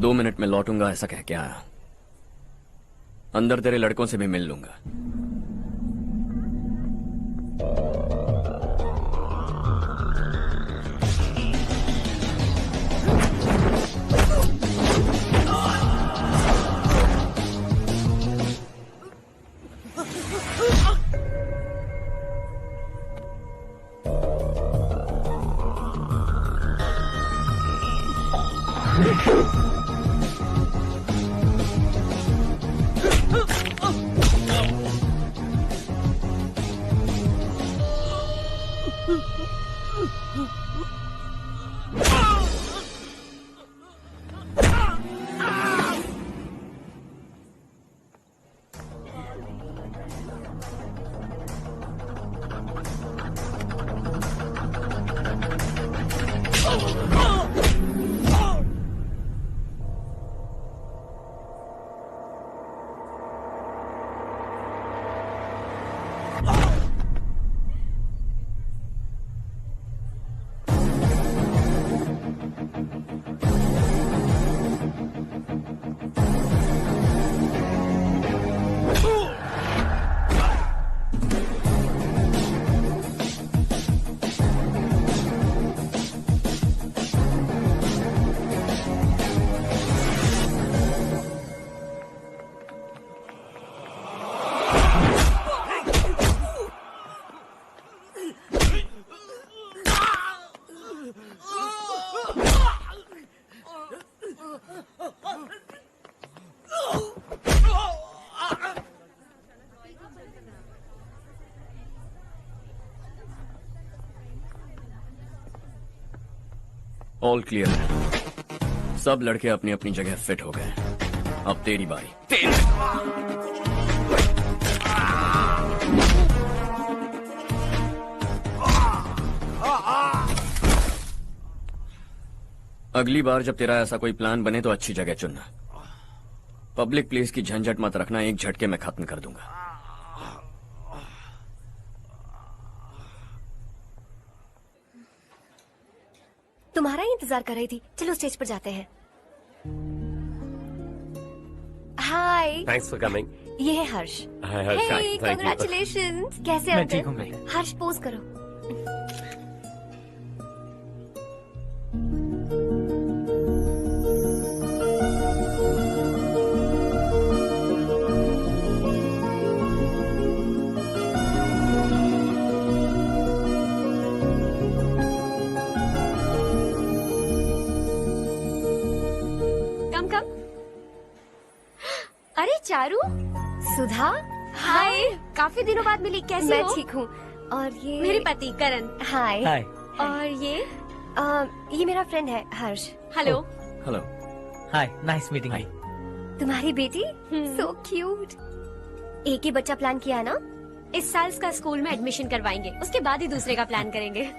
2 मिनट में लौटूंगा ऐसा कह के आया। अंदर तेरे लड़कों से भी मिल लूंगा। ऑल क्लियर है। सब लड़के अपनी अपनी जगह फिट हो गए। अब तेरी बारी। अगली बार जब तेरा ऐसा कोई प्लान बने तो अच्छी जगह चुनना। पब्लिक प्लेस की झंझट मत रखना, एक झटके में खत्म कर दूंगा। तुम्हारा ही इंतजार कर रही थी। चलो स्टेज पर जाते हैं। हाय। Thanks for coming. ये है Harsh. Hi Harsh, thank you. Congratulations. कैसे मैं अंकल? ठीक हूँ बेटा। हर्ष पोज करो। अरे चारू। सुधा। हाय। काफी दिनों बाद मिली, कैसे हो? मैं ठीक हूँ। और ये मेरे पति करण। हाय। हाय। और ये मेरा फ्रेंड है Harsh. Hello. Hello. Hi, nice meeting you. तुम्हारी बेटी सो क्यूट। एक ही बच्चा प्लान किया ना? इस साल इसका स्कूल में एडमिशन करवाएंगे, उसके बाद ही दूसरे का प्लान करेंगे।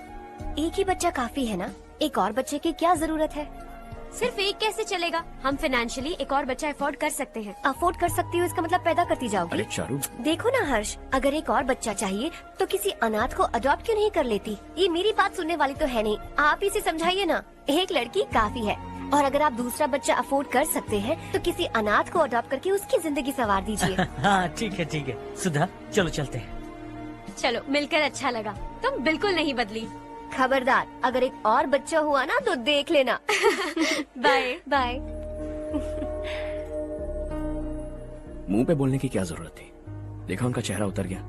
एक ही बच्चा काफी है ना? एक और बच्चे की क्या जरूरत है? सिर्फ एक कैसे चलेगा? हम फाइनेंशियली एक और बच्चा अफोर्ड कर सकते हैं। अफोर्ड कर सकती हो इसका मतलब पैदा करती जाओगी? अरे चारू, देखो ना हर्ष, अगर एक और बच्चा चाहिए तो किसी अनाथ को अडॉप्ट क्यों नहीं कर लेती? ये मेरी बात सुनने वाली तो है नहीं। आप इसे समझाइए ना। एक लड़की काफी है, और अगर आप दूसरा बच्चा अफोर्ड कर सकते हैं तो किसी अनाथ को अडॉप्ट करके उसकी जिंदगी संवार दीजिए। हाँ ठीक है ठीक है। सुधा चलो चलते हैं। चलो, मिलकर अच्छा लगा। तुम बिल्कुल नहीं बदली। खबरदार, अगर एक और बच्चा हुआ ना तो देख लेना। Bye bye. मुंह पे बोलने की क्या जरूरत थी? देखा उनका चेहरा उतर गया।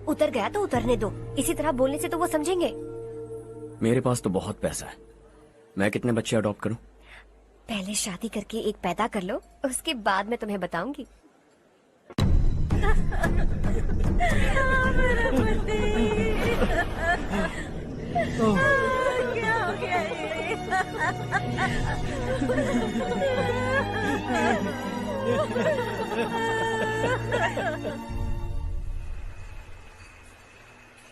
उतर गया तो उतरने दो। इसी तरह बोलने से तो वो समझेंगे। मेरे पास तो बहुत पैसा है। मैं कितने बच्चे अडॉप्ट करूं? पहले शादी करके एक पैदा कर लो, उसके बाद मैं तुम्हें बताऊंगी। क्या हो गया ये?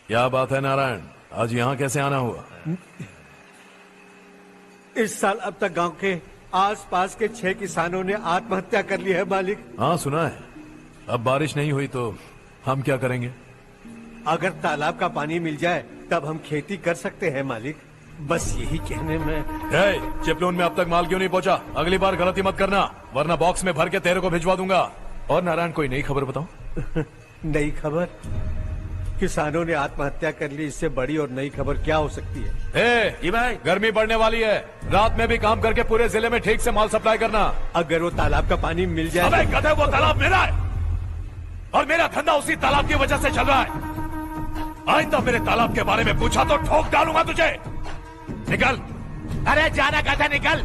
क्या बात है नारायण, आज यहाँ कैसे आना हुआ? इस साल अब तक गांव के आसपास के 6 किसानों ने आत्महत्या कर ली है मालिक। हाँ सुना है। अब बारिश नहीं हुई तो हम क्या करेंगे? अगर तालाब का पानी मिल जाए तब हम खेती कर सकते हैं मालिक। बस यही कहने में। चिपलून में अब तक माल क्यों नहीं पहुंचा? अगली बार गलती मत करना, वरना बॉक्स में भर के तेरे को भिजवा दूंगा। और नारायण, कोई नई खबर बताओ। नई खबर? किसानों ने आत्महत्या कर ली, इससे बड़ी और नई खबर क्या हो सकती है? ये भाई, गर्मी बढ़ने वाली है, रात में भी काम करके पूरे जिले में ठीक से माल सप्लाई करना। अगर वो तालाब का पानी मिल जाए। अबे गधे, वो तालाब मेरा है और मेरा धंधा उसी तालाब की वजह से चल रहा है। आइंदा मेरे तालाब के बारे में पूछा तो ठोक डालूंगा तुझे। निकल। अरे जाना गधा, निकल।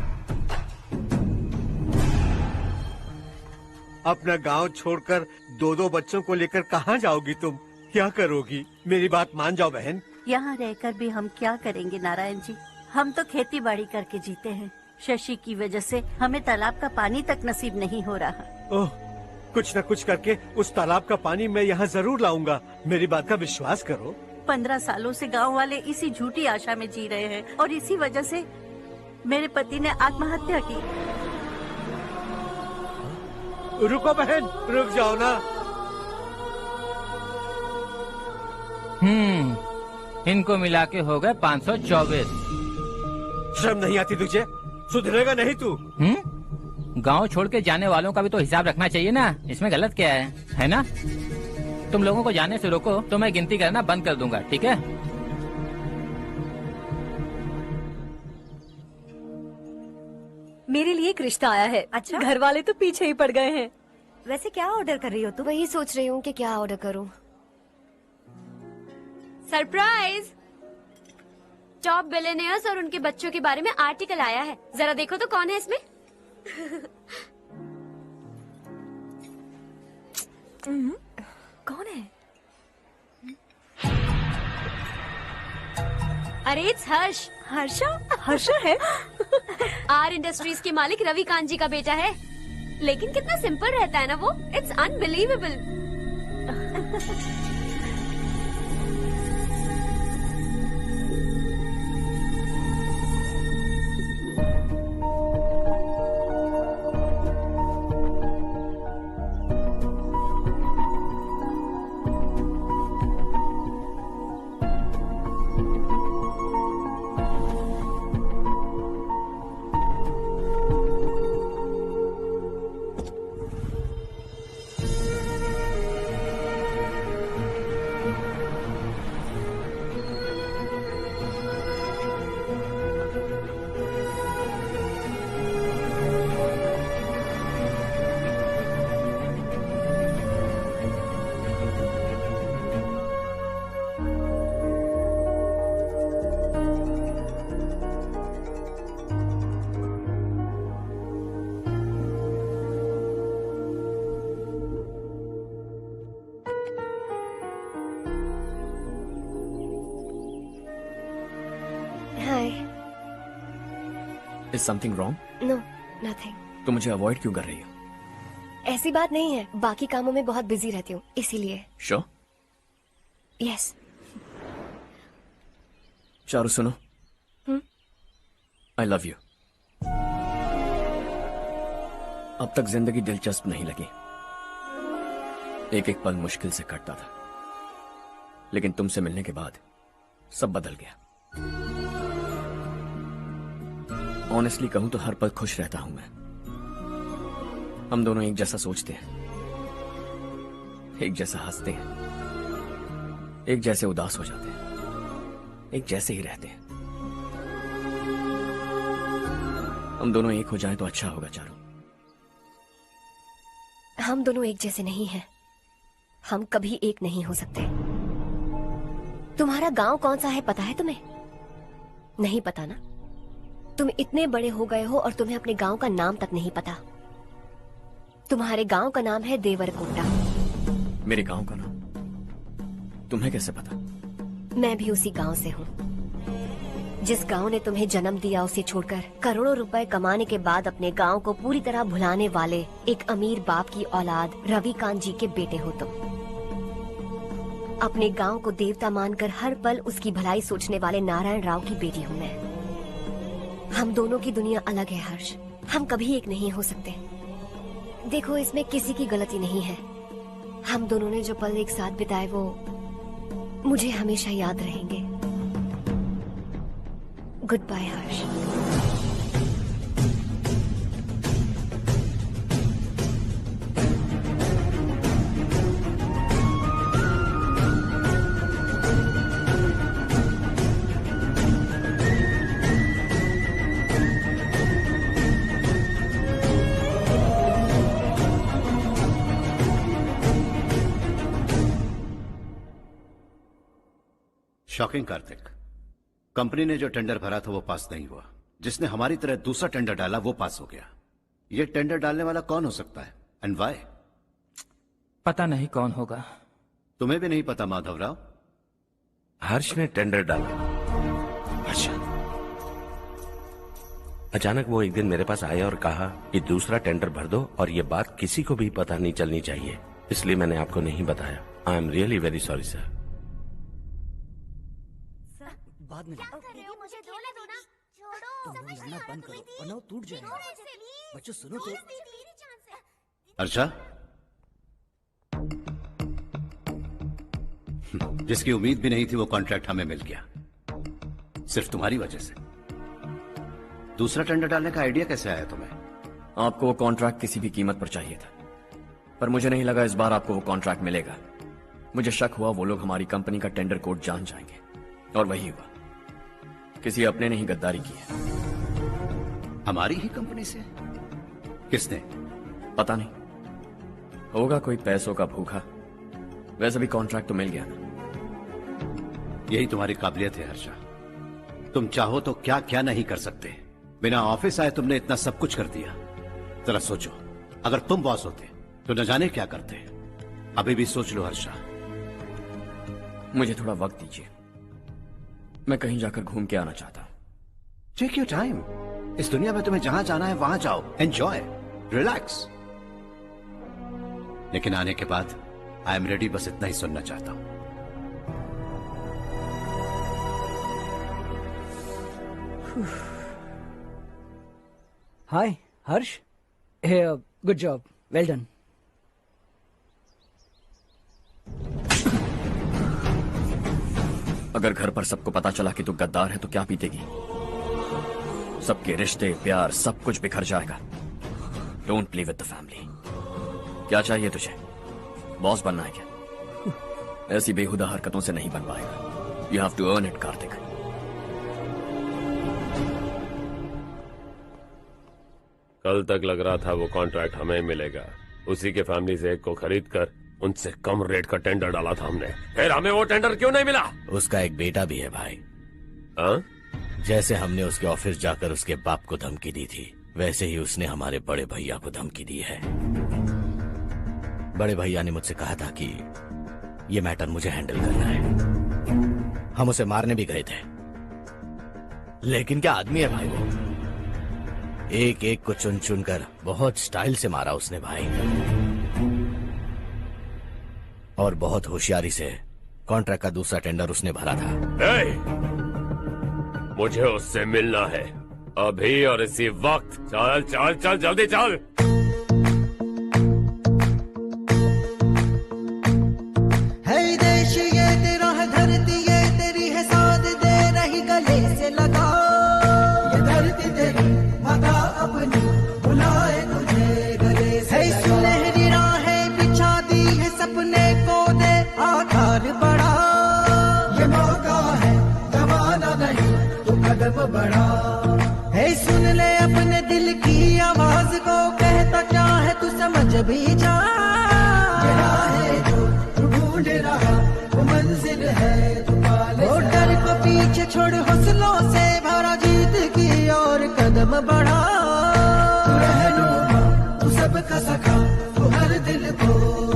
अपना गांव छोड़कर 2-2 बच्चों को लेकर कहाँ जाओगी तुम? क्या करोगी? मेरी बात मान जाओ बहन। यहाँ रहकर भी हम क्या करेंगे नारायण जी? हम तो खेती बाड़ी करके जीते हैं। शशि की वजह से हमें तालाब का पानी तक नसीब नहीं हो रहा। ओह, कुछ न कुछ करके उस तालाब का पानी मैं यहाँ जरूर लाऊंगा। मेरी बात का विश्वास करो। 15 सालों से गांव वाले इसी झूठी आशा में जी रहे हैं और इसी वजह से मेरे पति ने आत्महत्या की। रुको बहन, रुक जाओ ना। इनको मिला के हो गए 524। शर्म नहीं आती तुझे? सुधरेगा नहीं तू? गांव छोड़ के जाने वालों का भी तो हिसाब रखना चाहिए ना। इसमें गलत क्या है ना? तुम लोगों को जाने से रोको तो मैं गिनती करना बंद कर दूंगा, ठीक है? मेरे लिए एक रिश्ता आया है। अच्छा? घर वाले तो पीछे ही पड़ गए हैं। वैसे क्या ऑर्डर कर रही हो तुम? वही सोच रही हूँ कि क्या ऑर्डर करूँ। सरप्राइज! टॉप बिलियनियर्स और उनके बच्चों के बारे में आर्टिकल आया है। जरा देखो तो कौन है इसमें। कौन है? अरे इट्स हर्ष। हर्षा है? आर इंडस्ट्रीज के मालिक रवि कांत जी का बेटा है। लेकिन कितना सिंपल रहता है ना वो। It's unbelievable. Is something wrong? No, nothing. तो मुझे अवॉइड क्यों कर रही हो? ऐसी बात नहीं है, बाकी कामों में बहुत बिजी रहती हूँ इसीलिए। Sure? Yes. चारू सुनो। I love you. अब तक जिंदगी दिलचस्प नहीं लगी। एक एक पल मुश्किल से कटता था, लेकिन तुमसे मिलने के बाद सब बदल गया। ऑनेस्टली कहूं तो हर पल खुश रहता हूं मैं। हम दोनों एक जैसा सोचते हैं, एक जैसा हंसते हैं, एक जैसे उदास हो जाते हैं, एक जैसे ही रहते हैं। हम दोनों एक हो जाएं तो अच्छा होगा चारू। हम दोनों एक जैसे नहीं हैं। हम कभी एक नहीं हो सकते। तुम्हारा गांव कौन सा है पता है तुम्हें? नहीं पता ना? तुम इतने बड़े हो गए हो और तुम्हें अपने गांव का नाम तक नहीं पता। तुम्हारे गांव का नाम है देवरकोटा। मेरे गांव का नाम तुम्हें कैसे पता? मैं भी उसी गांव से हूँ। जिस गांव ने तुम्हें जन्म दिया उसे छोड़कर करोड़ों रुपए कमाने के बाद अपने गांव को पूरी तरह भुलाने वाले एक अमीर बाप की औलाद रवि कांत जी के बेटे हो तुम। अपने गांव को देवता मानकर हर पल उसकी भलाई सोचने वाले नारायण राव की बेटी हूँ मैं। हम दोनों की दुनिया अलग है हर्ष। हम कभी एक नहीं हो सकते। देखो, इसमें किसी की गलती नहीं है। हम दोनों ने जो पल एक साथ बिताए वो मुझे हमेशा याद रहेंगे। गुड बाय हर्ष। शॉकिंग कार्तिक, कंपनी ने जो टेंडर भरा था वो पास नहीं हुआ। जिसने हमारी तरह दूसरा टेंडर डाला वो पास हो गया। ये टेंडर डालने वाला कौन हो सकता है एंड व्हाई? पता नहीं कौन होगा। तुम्हें भी नहीं पता माधवराव? हर्ष ने टेंडर डाला। अच्छा। अचानक वो एक दिन मेरे पास आया और कहा कि दूसरा टेंडर भर दो और ये बात किसी को भी पता नहीं चलनी चाहिए, इसलिए मैंने आपको नहीं बताया। I am really very sorry sir. बाद में मुझे धोने दो ना। छोड़ो। लड़ना बंद करो वरना वो टूट जाएगा। बच्चों सुनो तो। अर्षा, जिसकी उम्मीद भी नहीं थी वो कॉन्ट्रैक्ट हमें मिल गया, सिर्फ तुम्हारी वजह से। दूसरा टेंडर डालने का आइडिया कैसे आया तुम्हें? आपको वो कॉन्ट्रैक्ट किसी भी कीमत पर चाहिए था, पर मुझे नहीं लगा इस बार आपको वो कॉन्ट्रैक्ट मिलेगा। मुझे शक हुआ वो लोग हमारी कंपनी का टेंडर कोड जान जाएंगे, और वही हुआ। किसी अपने ने ही गद्दारी की है। हमारी ही कंपनी से? किसने? पता नहीं, होगा कोई पैसों का भूखा। वैसे भी कॉन्ट्रैक्ट तो मिल गया ना। यही तुम्हारी काबिलियत है हर्षा, तुम चाहो तो क्या क्या नहीं कर सकते। बिना ऑफिस आए तुमने इतना सब कुछ कर दिया। जरा सोचो, अगर तुम बॉस होते तो न जाने क्या करते। अभी भी सोच लो हर्षा। मुझे थोड़ा वक्त दीजिए, मैं कहीं जाकर घूम के आना चाहता हूं। Take your time. इस दुनिया में तुम्हें जहां जाना है वहां जाओ, एंजॉय, रिलैक्स। लेकिन आने के बाद आई एम रेडी, बस इतना ही सुनना चाहता हूं। हाय हर्ष, गुड जॉब, वेल डन। अगर घर पर सबको पता चला कि तू गद्दार है तो क्या बीतेगी? सबके रिश्ते, प्यार, सब कुछ बिखर जाएगा। Don't play with the family. क्या चाहिए तुझे? बॉस बनना है क्या? ऐसी बेहुदा हरकतों से नहीं बन पाएगा। You have to earn it Kartik. कल तक लग रहा था वो कॉन्ट्रैक्ट हमें मिलेगा। उसी के फैमिली से एक को खरीद कर उनसे कम रेट का टेंडर डाला था हमने, फिर हमें वो टेंडर क्यों नहीं मिला? उसका एक बेटा भी है भाई। हाँ? जैसे हमने उसके ऑफिस जाकर उसके बाप को धमकी दी थी, वैसे ही उसने हमारे बड़े भैया को धमकी दी है। बड़े भैया ने मुझसे कहा था कि ये मैटर मुझे हैंडल करना है। हम उसे मारने भी गए थे, लेकिन क्या आदमी है भाई वो। एक एक को चुन चुन कर बहुत स्टाइल से मारा उसने भाई, और बहुत होशियारी से कॉन्ट्रैक्ट का दूसरा टेंडर उसने भरा था। मुझे उससे मिलना है अभी और इसी वक्त। चल चल चल जल्दी चल। है देश ये तेरा है, धरती ये तेरी है, साथ दे रही गले से लगा। ये धरती तेरी माता अपनी बुलाए तुझे गले से। है सुनहरी राहें बिछा दी है, सपने को दे आकार बड़ा। ये मौका है गवाना नहीं, तू कदम बढ़ा। है सुन ले अपने दिल की आवाज को, कहता क्या है तू समझ भी जा। ये राह जो तू ढूंढ रहा वो मंजिल है तू पाले। वो डर को पीछे छोड़ हौसलों से भरा, जीत की और कदम बढ़ा। तू रहनुमा, तू सबका सखा, तू हर दिल को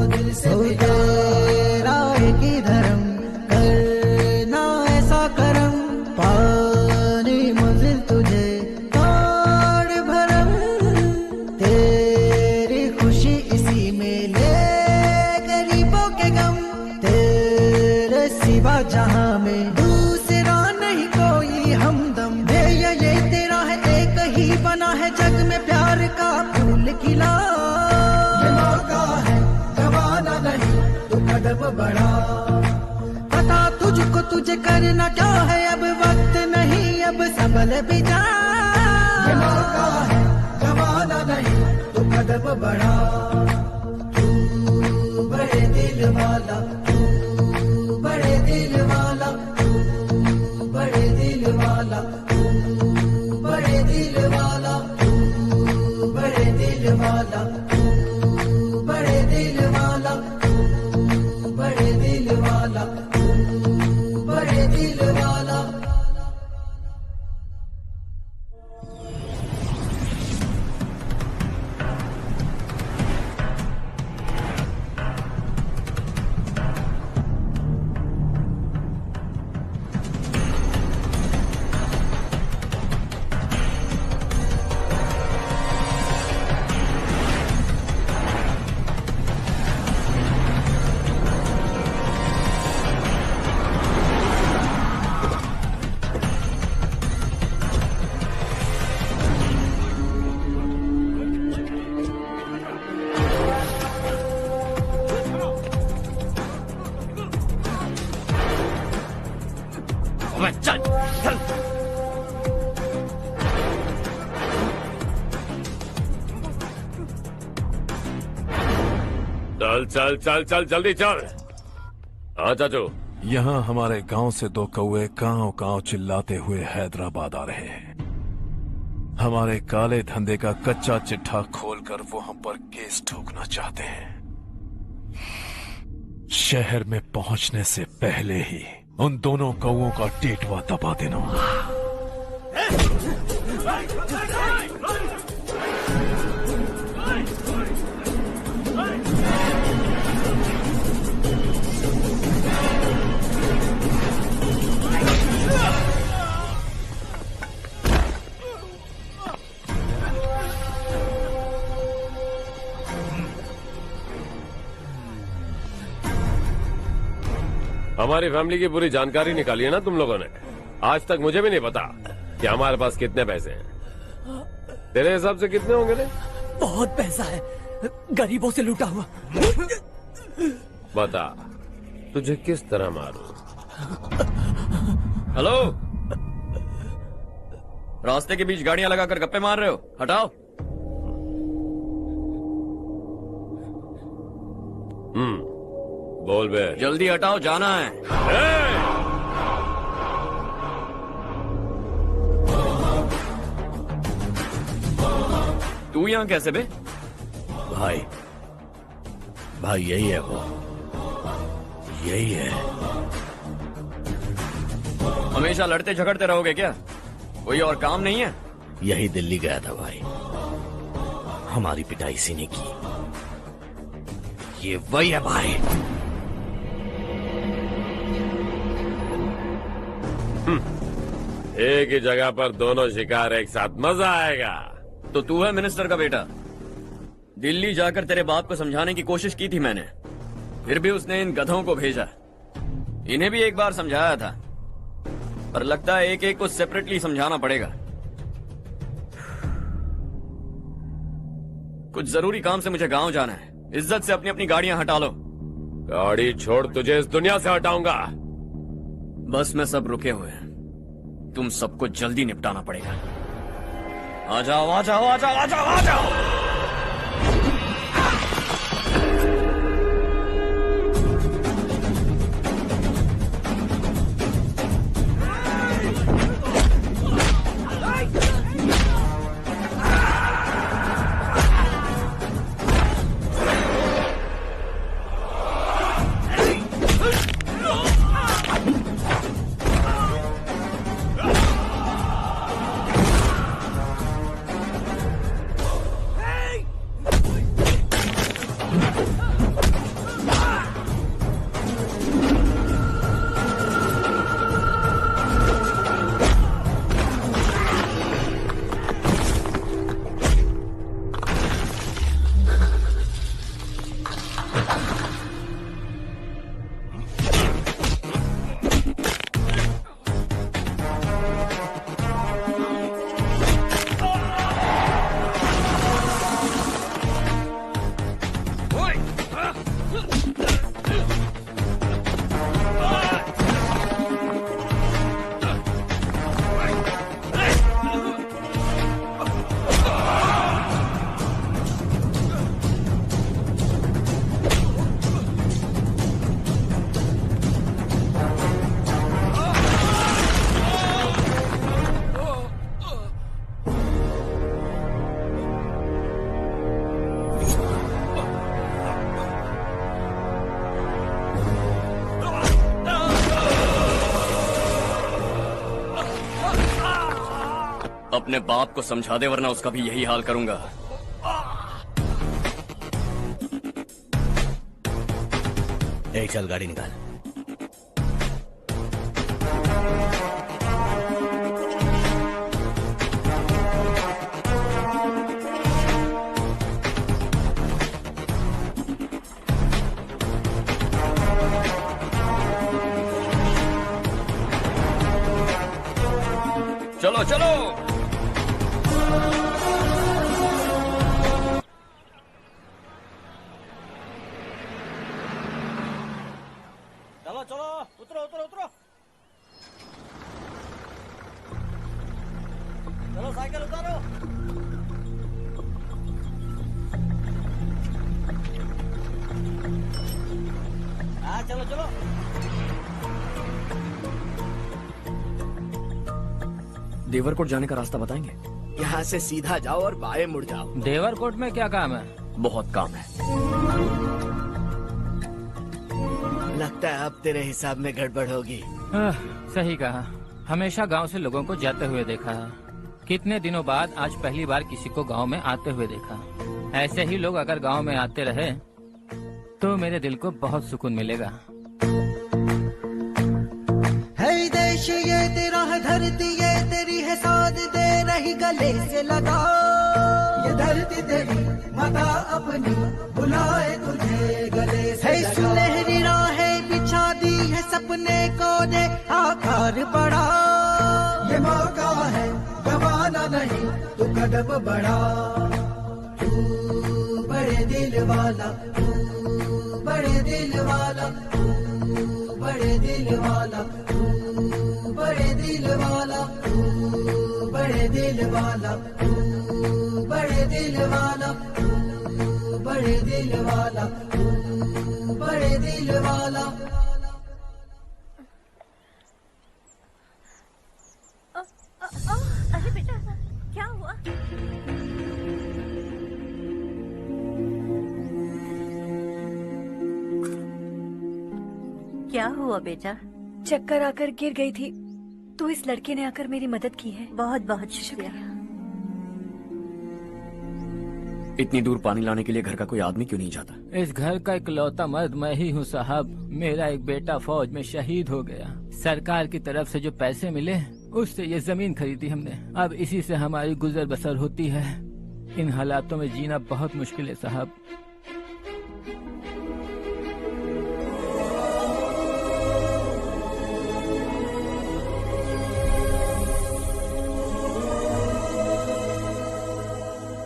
दिल से तेरा एक ही धर्म, करना ऐसा करम, पानी मंजिल तुझे तोड़ भरम। तेरी खुशी इसी में ले गरीबों के गम, तेरे सिवा जहां में दूसरा नहीं कोई हमदम। ये तेरा है, एक ही बना है जग में प्यार का फूल खिला। ये मौका है गवाना नहीं, तू कदम बढ़ा। पता मुझको तुझे करना क्या है, अब वक्त नहीं अब संभल भी जा। ये मौका है गवाना नहीं, तो कदम बढ़ा। तू बड़े दिल वाला, तू बड़े दिल वाला, तू बड़े दिल वाला, तू बड़े दिल वाला, तू बड़े दिल वाला, तू बड़े दिल वाला, तू बड़े दिल वाला, तू बड़े दिल वाला। चल चल चल चल चल चल जल्दी चल। हाँ चाचू, यहाँ हमारे गांव से 2 कौवे कांव कांव चिल्लाते हुए हैदराबाद आ रहे हैं। हमारे काले धंधे का कच्चा चिट्ठा खोलकर वो हम पर केस ठोकना चाहते हैं। शहर में पहुंचने से पहले ही उन दोनों कौवों का टेटवा दबा देना। हमारी फैमिली की पूरी जानकारी निकाली है ना तुम लोगों ने। आज तक मुझे भी नहीं पता कि हमारे पास कितने पैसे हैं। तेरे हिसाब से कितने होंगे रे? बहुत पैसा है, गरीबों से लूटा हुआ। बता तुझे किस तरह मारूं? हेलो, रास्ते के बीच गाड़ियां लगाकर गप्पे मार रहे हो, हटाओ। बोल बे। जल्दी हटाओ, जाना है। तू यहाँ कैसे बे? भाई यही है वो, यही है। हमेशा लड़ते झगड़ते रहोगे क्या? कोई और काम नहीं है? यही दिल्ली गया था भाई, हमारी पिटाई इसी ने की। ये वही है भाई। एक ही जगह पर दोनों शिकार एक साथ, मजा आएगा। तो तू है मिनिस्टर का बेटा? दिल्ली जाकर तेरे बाप को समझाने की कोशिश की थी मैंने, फिर भी उसने इन गधों को भेजा। इन्हें भी एक बार समझाया था, पर लगता है एक एक को सेपरेटली समझाना पड़ेगा। कुछ जरूरी काम से मुझे गांव जाना है। इज्जत से अपनी अपनी गाड़ियां हटा लो। गाड़ी छोड़, तुझे इस दुनिया से हटाऊंगा। बस में सब रुके हुए हैं, तुम सबको जल्दी निपटाना पड़ेगा। आ जाओ आ जाओ आ जाओ आ जाओ आ जाओ। अपने बाप को समझा दे वरना उसका भी यही हाल करूंगा। एक चल गाड़ी निकाल। चलो चलो। चलो चलो, उतरो उतरो उतरो। चलो साइकिल उतारो। हाँ चलो चलो। देवरकोट जाने का रास्ता बताएंगे? यहाँ से सीधा जाओ और बाएं मुड़ जाओ। देवरकोट में क्या काम है? बहुत काम है। लगता है अब तेरे हिसाब में गड़बड़ होगी। सही कहा। हमेशा गांव से लोगों को जाते हुए देखा है। कितने दिनों बाद आज पहली बार किसी को गांव में आते हुए देखा। ऐसे ही लोग अगर गांव में आते रहे तो मेरे दिल को बहुत सुकून मिलेगा। है देश ये तेरा है, धरती ये तेरी है, साथ दे रही गले से लगा। ये धरती तेरी माता अपनी बुलाए तुझे गले से लगा। सुनहरी राहें बिछा दी है, सपने को दे आकार बढ़ा। ये मौका है गवाना नहीं, तू कदम बढ़ा। तू बड़े दिल वाला, तू बड़े दिल वाला, तू बड़े दिल वाला, तू बड़े दिल वाला, तू बड़े दिल वाला, तू बड़े दिल वाला, तू बड़े दिल वाला, तू बड़े दिल वाला। अरे बेटा क्या हुआ? क्या हुआ बेटा? चक्कर आकर गिर गई थी तो इस लड़के ने आकर मेरी मदद की है। बहुत बहुत शुक्रिया। इतनी दूर पानी लाने के लिए घर का कोई आदमी क्यों नहीं जाता? इस घर का इकलौता मर्द मैं ही हूँ साहब। मेरा एक बेटा फौज में शहीद हो गया। सरकार की तरफ से जो पैसे मिले उससे ये जमीन खरीदी हमने। अब इसी से हमारी गुजर बसर होती है। इन हालातों में जीना बहुत मुश्किल है साहब।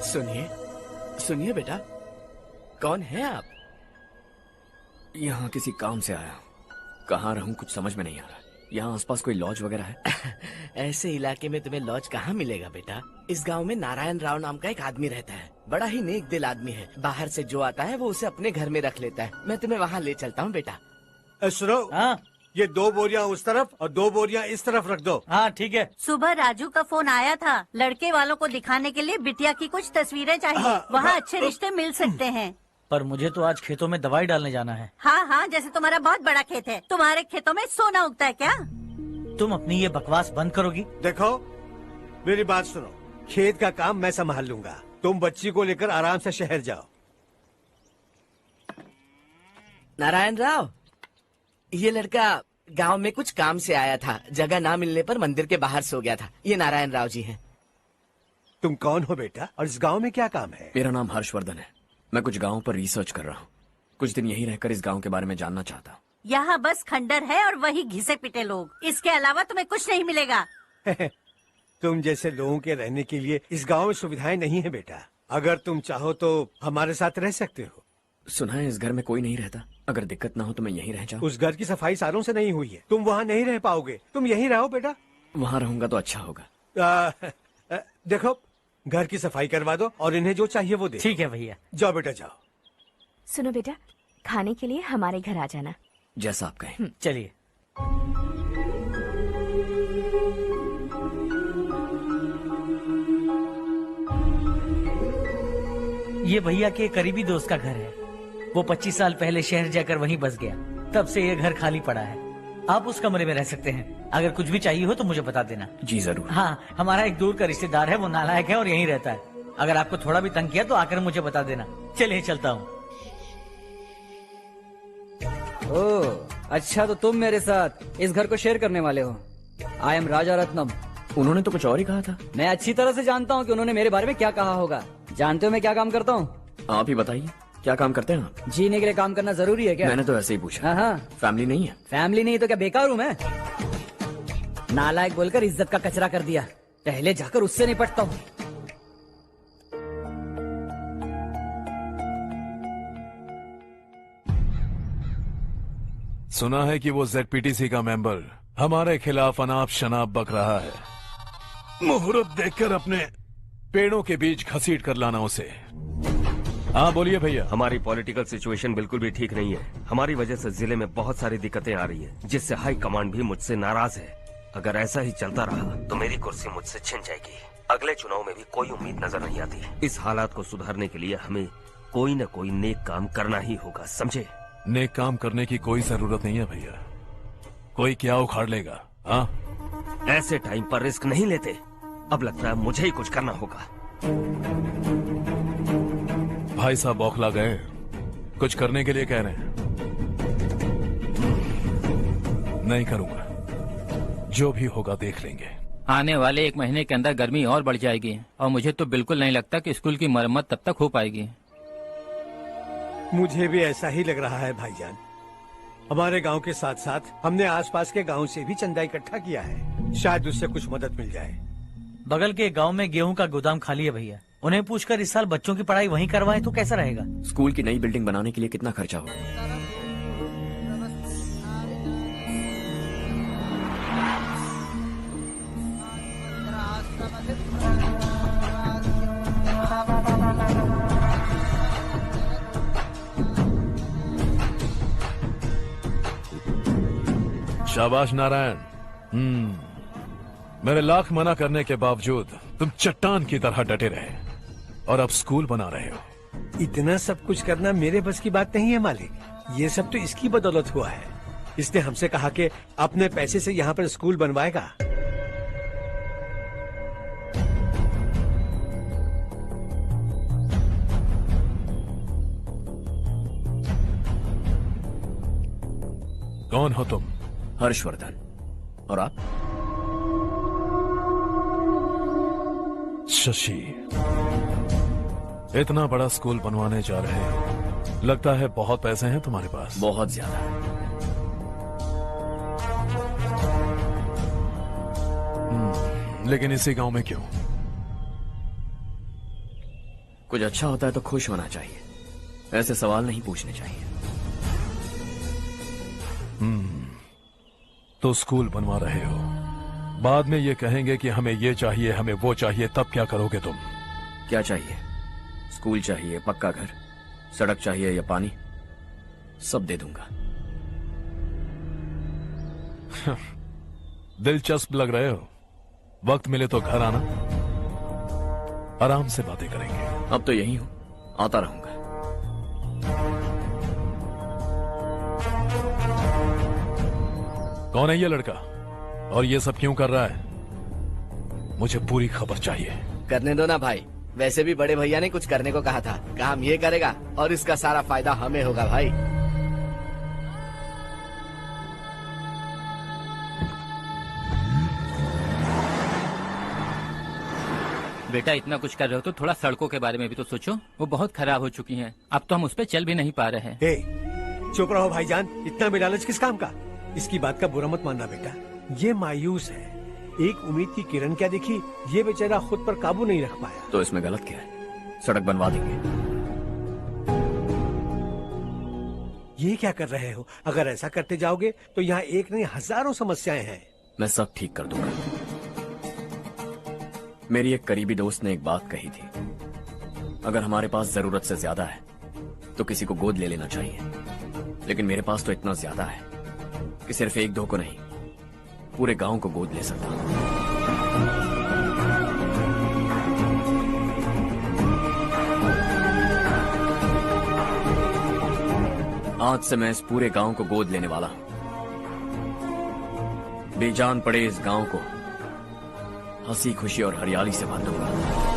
सुनिए सुनिए बेटा, कौन है आप? यहाँ किसी काम से आया। कहाँ रहूं कुछ समझ में नहीं आ रहा। यहाँ आसपास कोई लॉज वगैरह है? ऐसे इलाके में तुम्हें लॉज कहाँ मिलेगा बेटा। इस गांव में नारायण राव नाम का एक आदमी रहता है। बड़ा ही नेक दिल आदमी है। बाहर से जो आता है वो उसे अपने घर में रख लेता है। मैं तुम्हें वहाँ ले चलता हूँ बेटा। सुनो, ये 2 बोरियां उस तरफ और 2 बोरियां इस तरफ रख दो। हाँ ठीक है। सुबह राजू का फोन आया था। लड़के वालों को दिखाने के लिए बिटिया की कुछ तस्वीरें चाहिए। वहाँ अच्छे रिश्ते मिल सकते हैं। पर मुझे तो आज खेतों में दवाई डालने जाना है। हाँ हाँ, जैसे तुम्हारा बहुत बड़ा खेत है। तुम्हारे खेतों में सोना उगता है क्या? तुम अपनी ये बकवास बंद करोगी? देखो मेरी बात सुनो, खेत का काम मैं संभाल लूंगा। तुम बच्ची को लेकर आराम से शहर जाओ। नारायण राव, ये लड़का गांव में कुछ काम से आया था। जगह ना मिलने पर मंदिर के बाहर सो गया था। ये नारायण राव जी हैं। तुम कौन हो बेटा और इस गांव में क्या काम है? मेरा नाम हर्षवर्धन है। मैं कुछ गाँव पर रिसर्च कर रहा हूँ। कुछ दिन यहीं रहकर इस गाँव के बारे में जानना चाहता हूँ। यहाँ बस खंडर है और वही घिसे पिटे लोग। इसके अलावा तुम्हें कुछ नहीं मिलेगा। तुम जैसे लोगों के रहने के लिए इस गांव में सुविधाएं नहीं है बेटा। अगर तुम चाहो तो हमारे साथ रह सकते हो। सुना है इस घर में कोई नहीं रहता। अगर दिक्कत ना हो तो मैं यहीं रह जाऊँ। उस घर की सफाई सालों से नहीं हुई है। तुम वहाँ नहीं रह पाओगे। तुम यहीं रहो बेटा। वहाँ रहूंगा तो अच्छा होगा। देखो, घर की सफाई करवा दो और इन्हें जो चाहिए वो दे। ठीक है भैया। जाओ बेटा जाओ। सुनो बेटा, खाने के लिए हमारे घर आ जाना। जैसा आप कहें। चलिए। ये भैया के करीबी दोस्त का घर है। वो 25 साल पहले शहर जाकर वहीं बस गया। तब से ये घर खाली पड़ा है। आप उस कमरे में रह सकते हैं। अगर कुछ भी चाहिए हो तो मुझे बता देना। जी जरूर। हाँ, हमारा एक दूर का रिश्तेदार है, वो नालायक है और यहीं रहता है। अगर आपको थोड़ा भी तंग किया तो आकर मुझे बता देना। चलिए चलता हूँ। ओह, अच्छा तो तुम मेरे साथ इस घर को शेयर करने वाले हो। आई एम राजा रत्नम। उन्होंने तो कुछ और ही कहा था। मैं अच्छी तरह से जानता हूँ कि उन्होंने मेरे बारे में क्या कहा होगा। जानते हो मैं क्या काम करता हूँ? आप ही बताइए, क्या काम करते हैं आप? जीने के लिए काम करना जरूरी है क्या? मैंने तो ऐसे ही पूछा। हाँ, फैमिली नहीं है? फैमिली नहीं तो क्या बेकार हूँ मैं? नालायक बोलकर इज्जत का कचरा कर दिया। पहले जाकर उससे निपटता हूँ। सुना है कि वो ZPTC का मेंबर हमारे खिलाफ अनाप शनाप बक रहा है। मुहूर्त देखकर अपने पेड़ों के बीच घसीट कर लाना उसे। हाँ बोलिए भैया। हमारी पॉलिटिकल सिचुएशन बिल्कुल भी ठीक नहीं है। हमारी वजह से जिले में बहुत सारी दिक्कतें आ रही है, जिससे हाई कमांड भी मुझसे नाराज है। अगर ऐसा ही चलता रहा तो मेरी कुर्सी मुझसे छिन जाएगी। अगले चुनाव में भी कोई उम्मीद नजर नहीं आती। इस हालात को सुधारने के लिए हमें कोई न कोई नेक काम करना ही होगा, समझे? नेक काम करने की कोई जरूरत नहीं है भैया। कोई क्या उखाड़ लेगा? हाँ, ऐसे टाइम पर रिस्क नहीं लेते। अब लगता है मुझे ही कुछ करना होगा। भाई साहब बौखला गए, कुछ करने के लिए कह रहे हैं। नहीं करूंगा, जो भी होगा देख लेंगे। आने वाले 1 महीने के अंदर गर्मी और बढ़ जाएगी और मुझे तो बिल्कुल नहीं लगता कि स्कूल की मरम्मत तब तक हो पाएगी। मुझे भी ऐसा ही लग रहा है भाईजान। हमारे गांव के साथ साथ हमने आसपास के गांव से भी चंदा इकट्ठा किया है, शायद उससे कुछ मदद मिल जाए। बगल के गांव में गेहूं का गोदाम खाली है भैया। उन्हें पूछकर इस साल बच्चों की पढ़ाई वहीं करवाएं तो कैसा रहेगा? स्कूल की नई बिल्डिंग बनाने के लिए कितना खर्चा होगा? शाबाश नारायण। मेरे लाख मना करने के बावजूद तुम चट्टान की तरह डटे रहे और अब स्कूल बना रहे हो। इतना सब कुछ करना मेरे बस की बात नहीं है मालिक। ये सब तो इसकी बदौलत हुआ है। इसने हमसे कहा कि अपने पैसे से यहाँ पर स्कूल बनवाएगा। कौन हो तुम? हर्षवर्धन। और आप? शशि। इतना बड़ा स्कूल बनवाने जा रहे हो, लगता है बहुत पैसे हैं तुम्हारे पास। बहुत ज्यादा। लेकिन इसी गांव में क्यों? कुछ अच्छा होता है तो खुश होना चाहिए, ऐसे सवाल नहीं पूछने चाहिए। तो स्कूल बनवा रहे हो, बाद में ये कहेंगे कि हमें ये चाहिए, हमें वो चाहिए, तब क्या करोगे तुम? क्या चाहिए? स्कूल चाहिए, पक्का घर, सड़क चाहिए या पानी, सब दे दूंगा। दिलचस्प लग रहे हो। वक्त मिले तो घर आना, आराम से बातें करेंगे। अब तो यही हूं, आता रहूंगा। कौन है ये लड़का और ये सब क्यों कर रहा है? मुझे पूरी खबर चाहिए। करने दो ना भाई, वैसे भी बड़े भैया ने कुछ करने को कहा था। काम ये करेगा और इसका सारा फायदा हमें होगा भाई। बेटा इतना कुछ कर रहे हो तो थोड़ा सड़कों के बारे में भी तो सोचो। वो बहुत खराब हो चुकी हैं। अब तो हम उस पर चल भी नहीं पा रहे हैं। चुप रहो भाईजान, इतना भी लालच किस काम का? इसकी बात का बुरा मत मानना बेटा, ये मायूस है। एक उम्मीद की किरण क्या दिखी, ये बेचारा खुद पर काबू नहीं रख पाया। तो इसमें गलत क्या है? सड़क बनवा देंगे। ये क्या कर रहे हो? अगर ऐसा करते जाओगे तो यहाँ एक नहीं हजारों समस्याएं हैं। मैं सब ठीक कर दूंगा। मेरी एक करीबी दोस्त ने एक बात कही थी, अगर हमारे पास जरूरत से ज्यादा है तो किसी को गोद ले लेना चाहिए। लेकिन मेरे पास तो इतना ज्यादा है कि सिर्फ 1-2 को नहीं, पूरे गांव को गोद ले सकता हूं। आज से मैं इस पूरे गांव को गोद लेने वाला हूं। बेजान पड़े इस गांव को हंसी खुशी और हरियाली से भर दूंगा।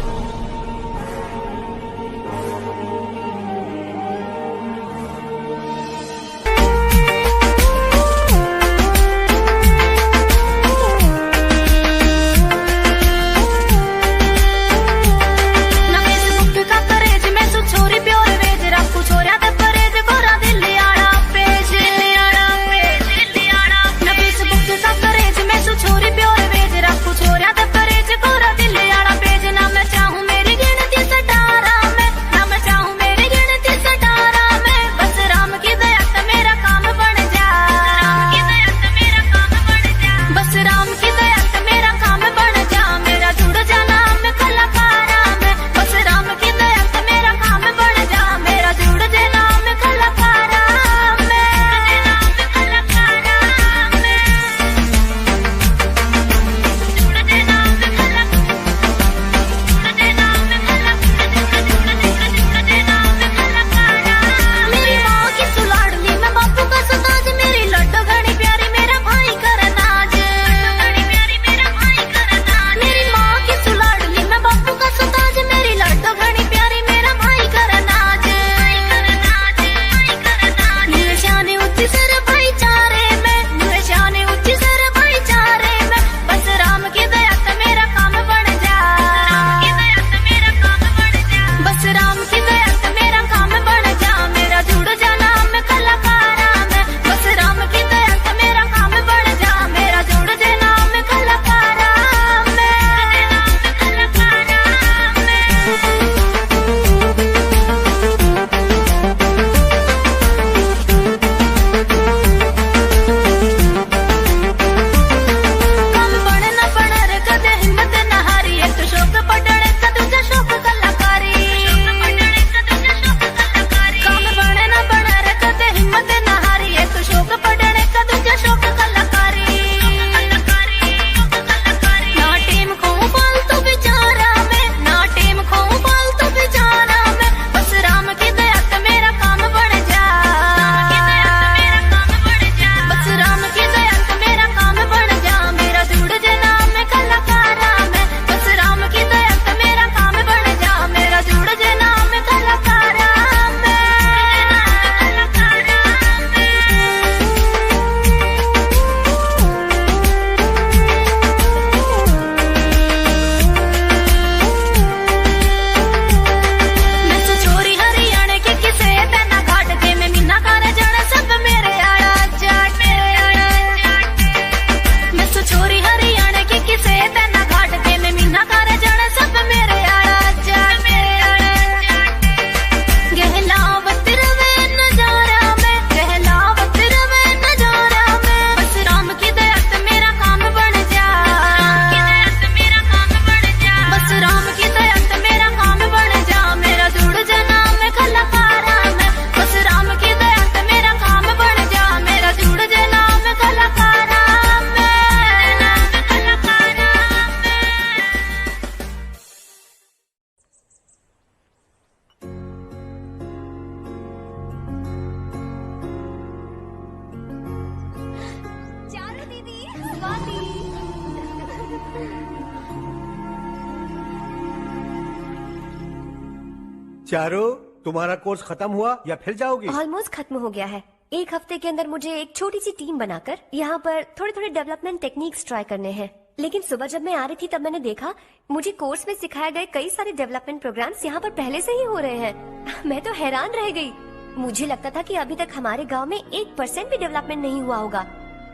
चारो, तुम्हारा कोर्स खत्म हुआ या फिर जाओगी? ऑलमोस्ट खत्म हो गया है। एक हफ्ते के अंदर मुझे एक छोटी सी टीम बनाकर यहाँ पर थोड़े थोड़े डेवलपमेंट टेक्निक्स ट्राई करने हैं। लेकिन सुबह जब मैं आ रही थी तब मैंने देखा मुझे कोर्स में सिखाए गए कई सारे डेवलपमेंट प्रोग्राम्स यहाँ पर पहले से ही हो रहे हैं। मैं तो हैरान रह गई। मुझे लगता था कि अभी तक हमारे गांव में 1% भी डेवलपमेंट नहीं हुआ होगा,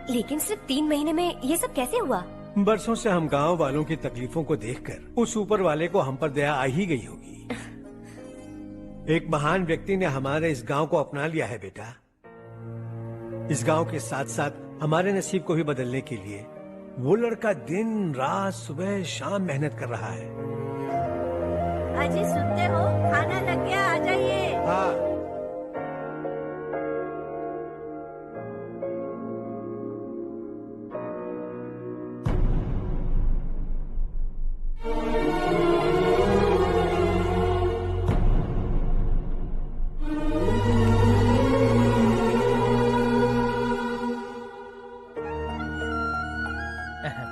लेकिन सिर्फ 3 महीने में ये सब कैसे हुआ? बरसों से हम गांव वालों की तकलीफों को देखकर उस ऊपर वाले को हम पर दया आ ही गई होगी। एक महान व्यक्ति ने हमारे इस गांव को अपना लिया है बेटा। इस गांव के साथ साथ हमारे नसीब को भी बदलने के लिए वो लड़का दिन रात सुबह शाम मेहनत कर रहा है। अजी सुनते हो, खाना लग गया, आ जाइए। हाँ।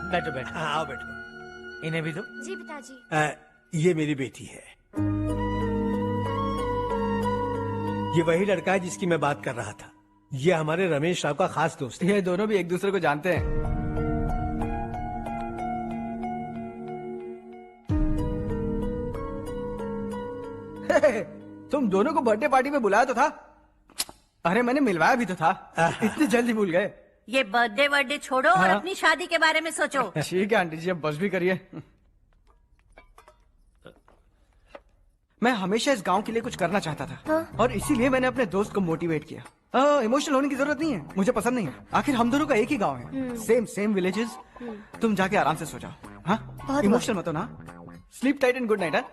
बैठो बैठो। हाँ, आओ बैठो। इन्हें भी दो। जी पिताजी। ये मेरी बेटी है। ये वही लड़का है जिसकी मैं बात कर रहा था। ये हमारे रमेश राव का खास दोस्त है। ये दोनों भी एक दूसरे को जानते हैं। तुम दोनों को बर्थडे पार्टी में बुलाया तो था। अरे मैंने मिलवाया भी तो था। इतनी जल्दी भूल गए। ये बर्थडे छोड़ो और हाँ। अपनी शादी के बारे में सोचो। ठीक है आंटी जी, अब बस भी करिए। मैं हमेशा इस गांव के लिए कुछ करना चाहता था। हाँ? और इसीलिए मैंने अपने दोस्त को मोटिवेट किया। इमोशनल होने की जरूरत नहीं है, मुझे पसंद नहीं है। आखिर हम दोनों का एक ही गांव है, सेम विलेजेस। तुम जाके आराम से सो जाओ। हाँ, इमोशनल मत हो ना। Sleep tight and good night.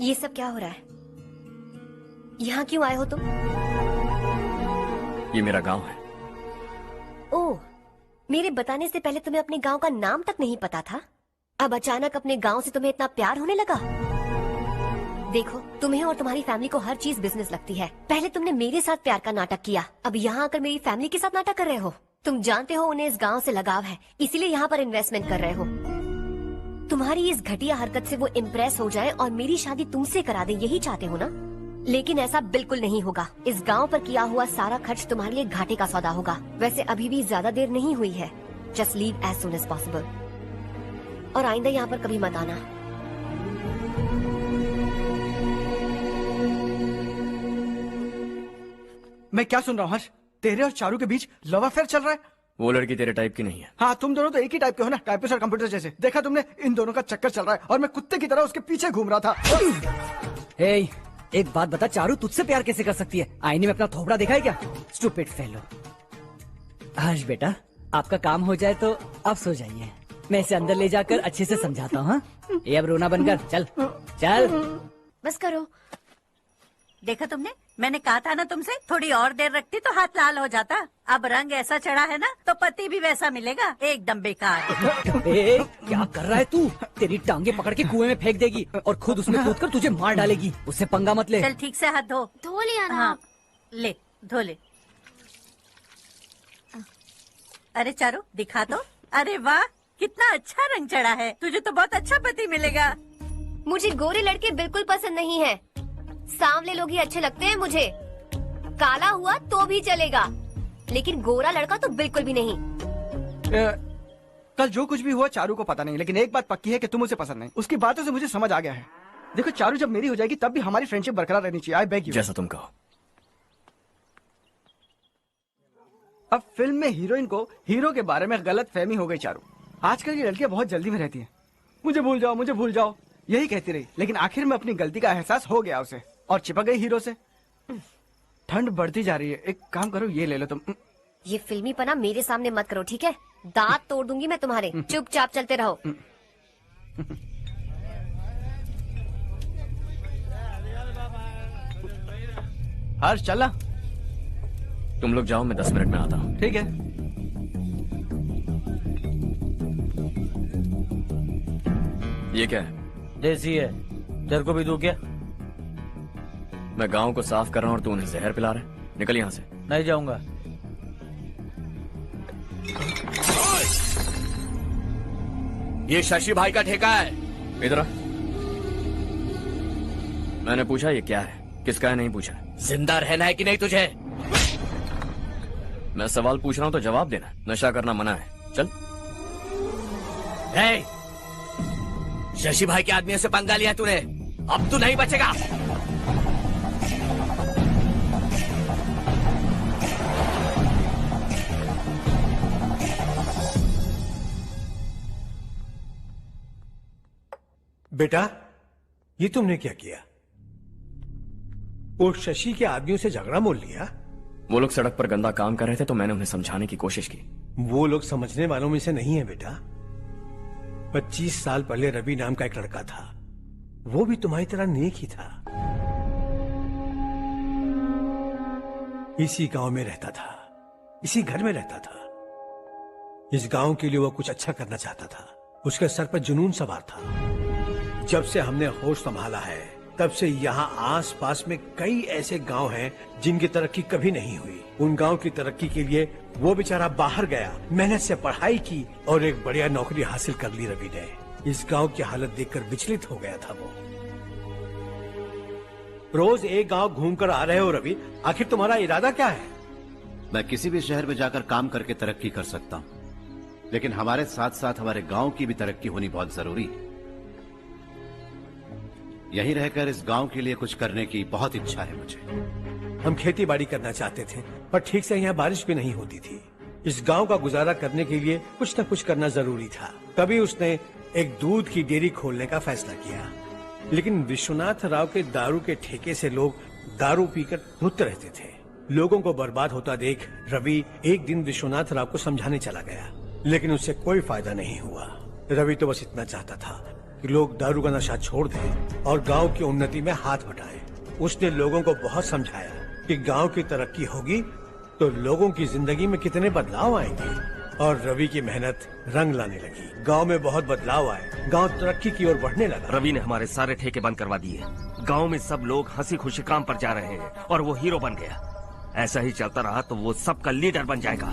ये सब क्या हो रहा है? यहाँ क्यों आए हो तुम? ये मेरा गांव है। ओह, मेरे बताने से पहले तुम्हें अपने गांव का नाम तक नहीं पता था? अब अचानक अपने गांव से तुम्हें इतना प्यार होने लगा? देखो, तुम्हें और तुम्हारी फैमिली को हर चीज बिजनेस लगती है। पहले तुमने मेरे साथ प्यार का नाटक किया, अब यहाँ आकर मेरी फैमिली के साथ नाटक कर रहे हो। तुम जानते हो उन्हें इस गांव से लगाव है, इसीलिए यहाँ पर इन्वेस्टमेंट कर रहे हो। तुम्हारी इस घटिया हरकत से वो इम्प्रेस हो जाए और मेरी शादी तुमसे करा दे, यही चाहते हो ना? लेकिन ऐसा बिल्कुल नहीं होगा। इस गांव पर किया हुआ सारा खर्च तुम्हारे लिए घाटे का सौदा होगा। वैसे अभी भी ज्यादा देर नहीं हुई है। Just leave as soon as possible. और आइंदा यहाँ पर कभी मत आना। मैं क्या सुन रहा हूँ हर्ष? तेरे और चारू के बीच लव अफेयर चल रहा है? वो लड़की तेरे टाइप की नहीं है। हाँ, तुम दोनों तो एक ही टाइप के हो ना, टाइपिस्ट और कंप्यूटर जैसे। देखा तुमने, इन दोनों का चक्कर चल रहा है और मैं कुत्ते की तरह उसके पीछे घूम रहा था। हे, एक बात बता, चारू तुझसे प्यार कैसे कर सकती है? आईने में अपना थोपड़ा देखा है क्या? Stupid fellow. हर्ष बेटा, आपका काम हो जाए तो आप सो जाइए। मैं इसे अंदर ले जाकर अच्छे से समझाता हूँ। हाँ? ये अब रोना बनकर चल चल। बस करो। देखा तुमने, मैंने कहा था ना तुमसे, थोड़ी और देर रखती तो हाथ लाल हो जाता। अब रंग ऐसा चढ़ा है ना तो पति भी वैसा मिलेगा। एकदम बेकार। ए, क्या कर रहा है तू? तेरी टांगे पकड़ के कुएं में फेंक देगी और खुद उसमें कूदकर तुझे मार डालेगी। उससे पंगा मत ले। चल ठीक से हाथ धो। धो लिया ना। हाँ, ले धो ले। अरे चारू दिखा तो। अरे वाह, कितना अच्छा रंग चढ़ा है। तुझे तो बहुत अच्छा पति मिलेगा। मुझे गोरे लड़के बिल्कुल पसंद नहीं है। सांवले लोग ही अच्छे लगते हैं मुझे। काला हुआ तो भी चलेगा, लेकिन गोरा लड़का तो बिल्कुल भी नहीं। कल जो कुछ भी हुआ चारू को पता नहीं, लेकिन एक बात पक्की है कि तुम उसे पसंद नहीं। उसकी बातों से मुझे समझ आ गया है। देखो चारू जब मेरी हो जाएगी तब भी हमारी फ्रेंडशिप बरकरार रहनी चाहिए। I beg you. जैसा तुम कहो। अब फिल्म में हीरोइन को हीरो के बारे में गलत फहमी हो गई चारू। आजकल की लड़कियां बहुत जल्दी में रहती हैं। मुझे भूल जाओ, मुझे भूल जाओ, यही कहती रही। लेकिन आखिर में अपनी गलती का एहसास हो गया उसे और चिपक गई हीरो से। ठंड बढ़ती जा रही है, एक काम करो, ये ले लो तुम। ये फिल्मी पना मेरे सामने मत करो, ठीक है? दांत तोड़ दूंगी मैं तुम्हारे। चुपचाप चलते रहो। हर्ष चला। तुम लोग जाओ, मैं 10 मिनट में आता हूँ। ठीक है। ये क्या है? देसी है। तेरे को भी दूं क्या? मैं गांव को साफ कर रहा हूँ और तू उन्हें जहर पिला रहा है। निकल यहाँ से। नहीं जाऊंगा। ये शशि भाई का ठेका है। इधर आ। मैंने पूछा ये क्या है, किसका है नहीं पूछा। जिंदा रहना है कि नहीं तुझे? मैं सवाल पूछ रहा हूँ तो जवाब देना। नशा करना मना है। चल। हे, शशि भाई के आदमियों से पंगा लिया तूने, अब तू नहीं बचेगा। बेटा, ये तुमने क्या किया? वो शशि के आदमियों से झगड़ा मोल लिया? वो लोग सड़क पर गंदा काम कर रहे थे तो मैंने उन्हें समझाने की कोशिश की। वो लोग समझने वालों में से नहीं है बेटा। 25 साल पहले रवि नाम का एक लड़का था, वो भी तुम्हारी तरह नेक ही था। इसी गांव में रहता था, इसी घर में रहता था। इस गांव के लिए वो कुछ अच्छा करना चाहता था। उसके सर पर जुनून सवार था। जब से हमने होश संभाला है तब से यहाँ आस पास में कई ऐसे गांव हैं जिनकी तरक्की कभी नहीं हुई। उन गांव की तरक्की के लिए वो बेचारा बाहर गया, मेहनत से पढ़ाई की और एक बढ़िया नौकरी हासिल कर ली रवि ने। इस गांव की हालत देखकर विचलित हो गया था वो। रोज एक गांव घूमकर आ रहे हो रवि, आखिर तुम्हारा इरादा क्या है? मैं किसी भी शहर में जाकर काम करके तरक्की कर सकता हूँ, लेकिन हमारे साथ साथ हमारे गांव की भी तरक्की होनी बहुत जरूरी है। यहीं रहकर इस गांव के लिए कुछ करने की बहुत इच्छा है मुझे। हम खेती बाड़ी करना चाहते थे, पर ठीक से यहाँ बारिश भी नहीं होती थी। इस गांव का गुजारा करने के लिए कुछ न कुछ करना जरूरी था। तभी उसने एक दूध की डेयरी खोलने का फैसला किया। लेकिन विश्वनाथ राव के दारू के ठेके से लोग दारू पीकर धुत रहते थे। लोगों को बर्बाद होता देख रवि एक दिन विश्वनाथ राव को समझाने चला गया, लेकिन उससे कोई फायदा नहीं हुआ। रवि तो बस इतना चाहता था कि लोग दारू का नशा छोड़ दें और गांव की उन्नति में हाथ बटाएं। उसने लोगों को बहुत समझाया कि गांव की तरक्की होगी तो लोगों की जिंदगी में कितने बदलाव आएंगे, और रवि की मेहनत रंग लाने लगी। गांव में बहुत बदलाव आए, गांव तरक्की की ओर बढ़ने लगा। रवि ने हमारे सारे ठेके बंद करवा दिए। गांव में सब लोग हंसी खुशी काम पर जा रहे हैं और वो हीरो बन गया। ऐसा ही चलता रहा तो वो सबका लीडर बन जाएगा।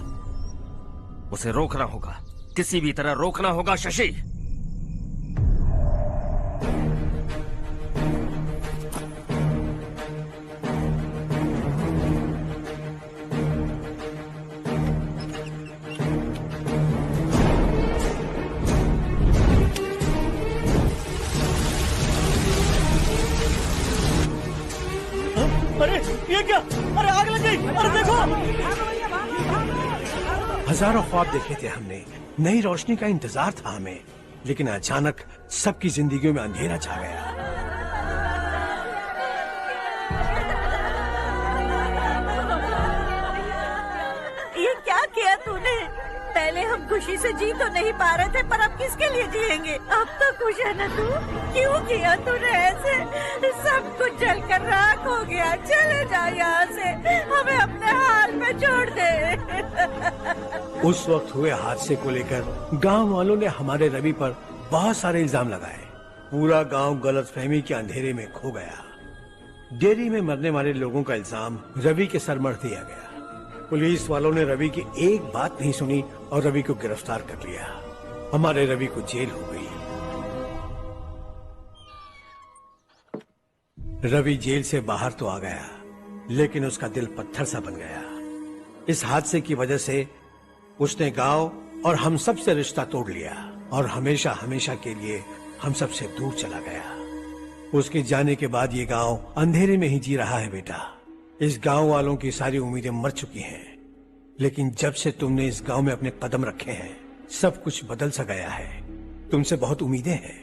उसे रोकना होगा, किसी भी तरह रोकना होगा शशि। अरे ये क्या? अरे आग लग गई! अरे देखो! हजारों ख्वाब देखे थे हमने, नई रोशनी का इंतजार था हमें, लेकिन अचानक सबकी जिंदगियों में अंधेरा छा गया। ये क्या किया तूने? पहले हम खुशी से जी तो नहीं पा रहे थे, पर अब किसके लिए जिएंगे? अब तो खुश है ना तू? क्यों किया तूने ऐसे? सब कुछ जलकर राख हो गया। चले जा यहाँ से, हमें अपने हाल में छोड़ दे। उस वक्त हुए हादसे को लेकर गांव वालों ने हमारे रवि पर बहुत सारे इल्जाम लगाए। पूरा गांव गलतफहमी के अंधेरे में खो गया। डेयरी में मरने वाले लोगों का इल्जाम रवि के सर मढ़ दिया गया। पुलिस वालों ने रवि की एक बात नहीं सुनी और रवि को गिरफ्तार कर लिया। हमारे रवि को जेल हो गई। रवि जेल से बाहर तो आ गया, लेकिन उसका दिल पत्थर सा बन गया। इस हादसे की वजह से उसने गांव और हम सब से रिश्ता तोड़ लिया और हमेशा हमेशा के लिए हम सब से दूर चला गया। उसके जाने के बाद ये गांव अंधेरे में ही जी रहा है बेटा। इस गांव वालों की सारी उम्मीदें मर चुकी हैं, लेकिन जब से तुमने इस गांव में अपने कदम रखे हैं सब कुछ बदल सा गया है। तुमसे बहुत उम्मीदें हैं।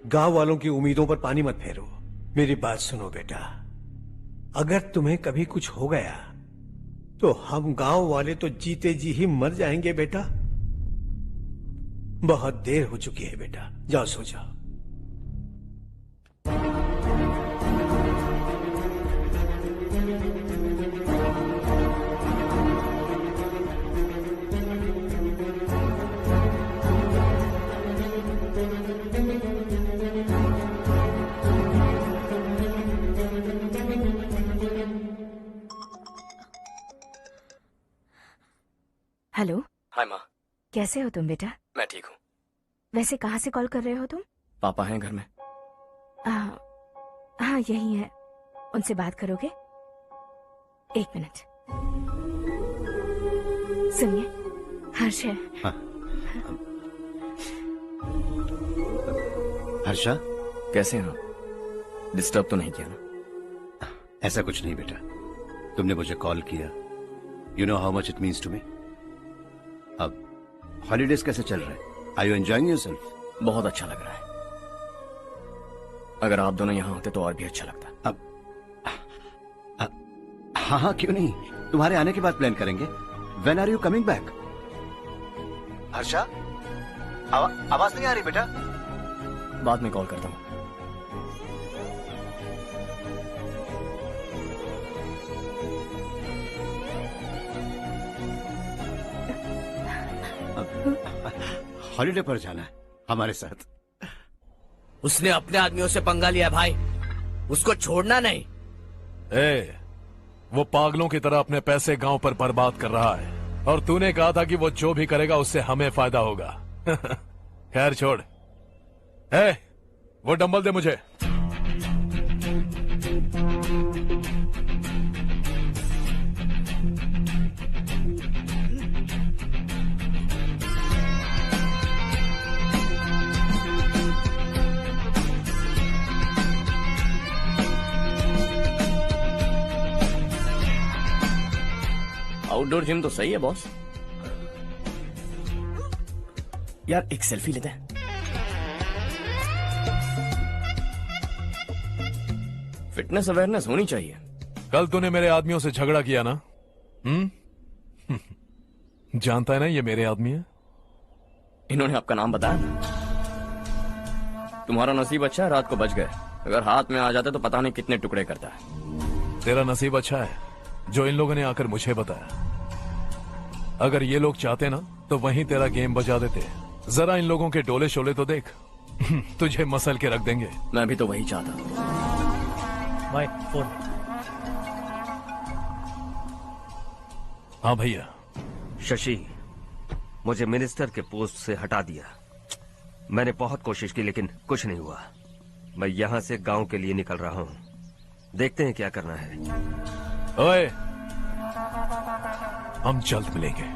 गांव वालों की उम्मीदों पर पानी मत फेरो। मेरी बात सुनो बेटा, अगर तुम्हें कभी कुछ हो गया तो हम गांव वाले तो जीते जी ही मर जाएंगे बेटा। बहुत देर हो चुकी है बेटा, जाओ सो जाओ। हेलो। हाय माँ। कैसे हो तुम बेटा? मैं ठीक हूँ। वैसे कहाँ से कॉल कर रहे हो तुम? पापा हैं घर में। हाँ यही है। उनसे बात करोगे? एक मिनट सुनिए, हर्ष है। हाँ। हर्षा, कैसे हैं आप? डिस्टर्ब तो नहीं किया ना? ऐसा कुछ नहीं बेटा, तुमने मुझे कॉल किया। You know how much it means to me. अब हॉलीडेज कैसे चल रहे हैं? Are you enjoying yourself? बहुत अच्छा लग रहा है। अगर आप दोनों यहाँ होते तो और भी अच्छा लगता। अब हाँ हाँ क्यों नहीं, तुम्हारे आने के बाद प्लान करेंगे। When are you coming back? Harsha, आवाज नहीं आ रही बेटा। बाद में कॉल करता हूँ। हॉलीडे पर जाना है हमारे साथ। उसने अपने आदमियों से पंगा लिया भाई, उसको छोड़ना नहीं। वो पागलों की तरह अपने पैसे गांव पर बर्बाद कर रहा है, और तूने कहा था कि वो जो भी करेगा उससे हमें फायदा होगा। खैर छोड़। वो डंबल दे मुझे। आउटडोर जिम तो सही है बॉस। यार एक सेल्फी लेते हैं। फिटनेस अवेयरनेस होनी चाहिए। कल तूने मेरे आदमियों से झगड़ा किया ना? जानता है ना ये मेरे आदमी है। इन्होंने आपका नाम बताया? तुम्हारा नसीब अच्छा है रात को बच गए, अगर हाथ में आ जाते तो पता नहीं कितने टुकड़े करता है। तेरा नसीब अच्छा है जो इन लोगों ने आकर मुझे बताया। अगर ये लोग चाहते ना तो वहीं तेरा गेम बजा देते। जरा इन लोगों के डोले शोले तो देख। तुझे मसल के रख देंगे। मैं भी तो वही चाहता। भाई फोन। हाँ भैया। शशि, मुझे मिनिस्टर के पोस्ट से हटा दिया। मैंने बहुत कोशिश की लेकिन कुछ नहीं हुआ। मैं यहाँ से गांव के लिए निकल रहा हूँ। देखते हैं क्या करना है। ओए, हम जल्द मिलेंगे।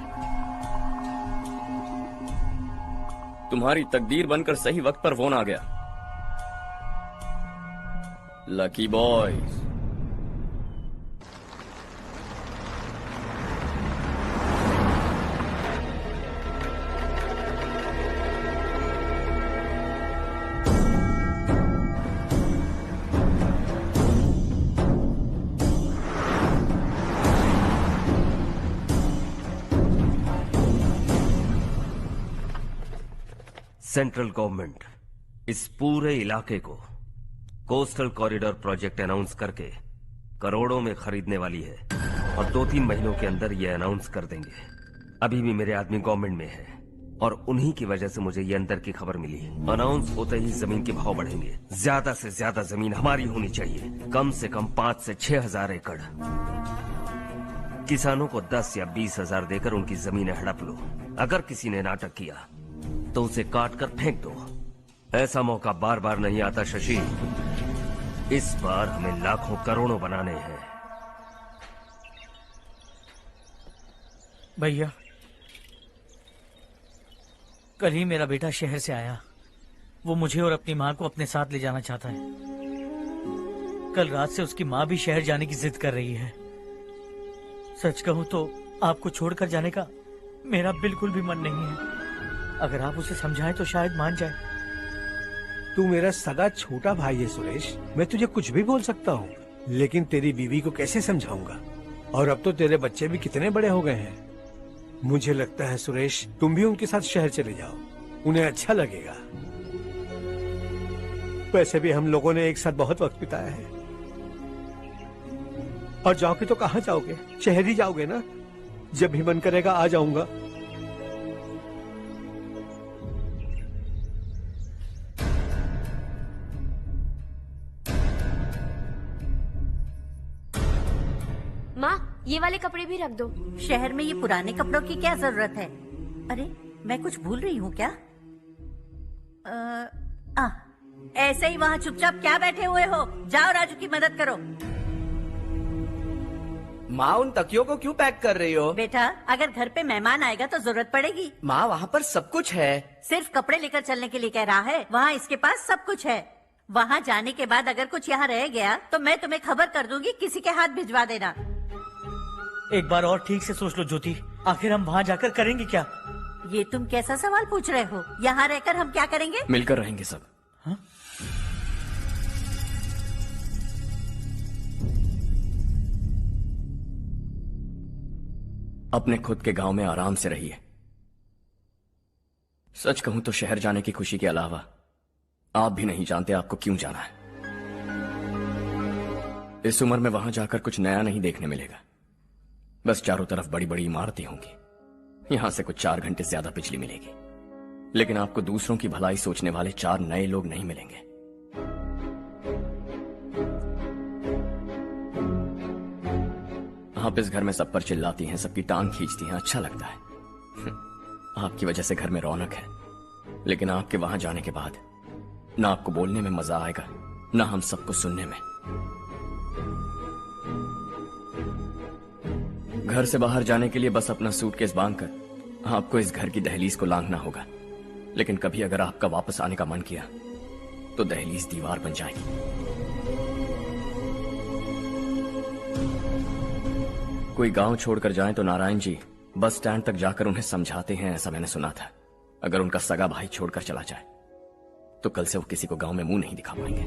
तुम्हारी तकदीर बनकर सही वक्त पर फोन आ गया। Lucky boys. सेंट्रल गवर्नमेंट इस पूरे इलाके को कोस्टल कॉरिडोर प्रोजेक्ट अनाउंस करके करोड़ों में खरीदने वाली है, और 2-3 महीनों के अंदर ये अनाउंस कर देंगे। अभी भी मेरे आदमी गवर्नमेंट में है और उन्हीं की वजह से मुझे ये अंदर की खबर मिली। अनाउंस होते ही जमीन के भाव बढ़ेंगे। ज्यादा से ज्यादा जमीन हमारी होनी चाहिए, कम से कम 5 से 6 हजार एकड़। किसानों को 10 या 20 हजार देकर उनकी जमीनें हड़प लो। अगर किसी ने नाटक किया तो उसे काट कर फेंक दो। ऐसा मौका बार बार नहीं आता शशि। इस बार हमें लाखों करोड़ों बनाने हैं। भैया, कल ही मेरा बेटा शहर से आया। वो मुझे और अपनी माँ को अपने साथ ले जाना चाहता है। कल रात से उसकी माँ भी शहर जाने की जिद कर रही है। सच कहूँ तो आपको छोड़कर जाने का मेरा बिल्कुल भी मन नहीं है। अगर आप उसे समझाएं तो शायद मान जाए। तू मेरा सगा छोटा भाई है सुरेश, मैं तुझे कुछ भी बोल सकता हूँ, लेकिन तेरी बीवी को कैसे समझाऊंगा? और अब तो तेरे बच्चे भी कितने बड़े हो गए हैं। मुझे लगता है सुरेश, तुम भी उनके साथ शहर चले जाओ, उन्हें अच्छा लगेगा। वैसे भी हम लोगों ने एक साथ बहुत वक्त बिताया है। और जाओगे तो कहाँ जाओगे? शहर ही जाओगे ना? जब भी मन करेगा आ जाऊंगा। माँ, ये वाले कपड़े भी रख दो। शहर में ये पुराने कपड़ों की क्या जरूरत है? अरे मैं कुछ भूल रही हूँ क्या? ऐसे ही वहाँ चुपचाप क्या बैठे हुए हो? जाओ राजू की मदद करो। माँ, उन तकियों को क्यों पैक कर रही हो? बेटा, अगर घर पे मेहमान आएगा तो जरूरत पड़ेगी। माँ, वहाँ पर सब कुछ है। सिर्फ कपड़े लेकर चलने के लिए कह रहा है? वहाँ इसके पास सब कुछ है। वहाँ जाने के बाद अगर कुछ यहाँ रह गया तो मैं तुम्हें खबर कर दूंगी, किसी के हाथ भिजवा देना। एक बार और ठीक से सोच लो ज्योति, आखिर हम वहाँ जाकर करेंगे क्या? ये तुम कैसा सवाल पूछ रहे हो? यहाँ रहकर हम क्या करेंगे? मिलकर रहेंगे सब। हाँ? अपने खुद के गांव में आराम से रहिए। सच कहूं तो शहर जाने की खुशी के अलावा आप भी नहीं जानते आपको क्यों जाना है। इस उम्र में वहां जाकर कुछ नया नहीं देखने मिलेगा। बस चारों तरफ बड़ी बड़ी इमारतें होंगी। यहां से कुछ 4 घंटे ज्यादा बिजली मिलेगी, लेकिन आपको दूसरों की भलाई सोचने वाले 4 नए लोग नहीं मिलेंगे। आप इस घर में सब पर चिल्लाती हैं, सबकी टांग खींचती हैं, अच्छा लगता है। आपकी वजह से घर में रौनक है, लेकिन आपके वहां जाने के बाद ना आपको बोलने में मजा आएगा, ना हम सबको सुनने में। घर से बाहर जाने के लिए बस अपना सूटकेस बांधकर आपको इस घर की दहलीज को लांघना होगा, लेकिन कभी अगर आपका वापस आने का मन किया तो दहलीज दीवार बन जाएगी। कोई गांव छोड़कर जाएं तो नारायण जी बस स्टैंड तक जाकर उन्हें समझाते हैं, ऐसा मैंने सुना था। अगर उनका सगा भाई छोड़कर चला जाए तो कल से वो किसी को गांव में मुंह नहीं दिखा पाएंगे।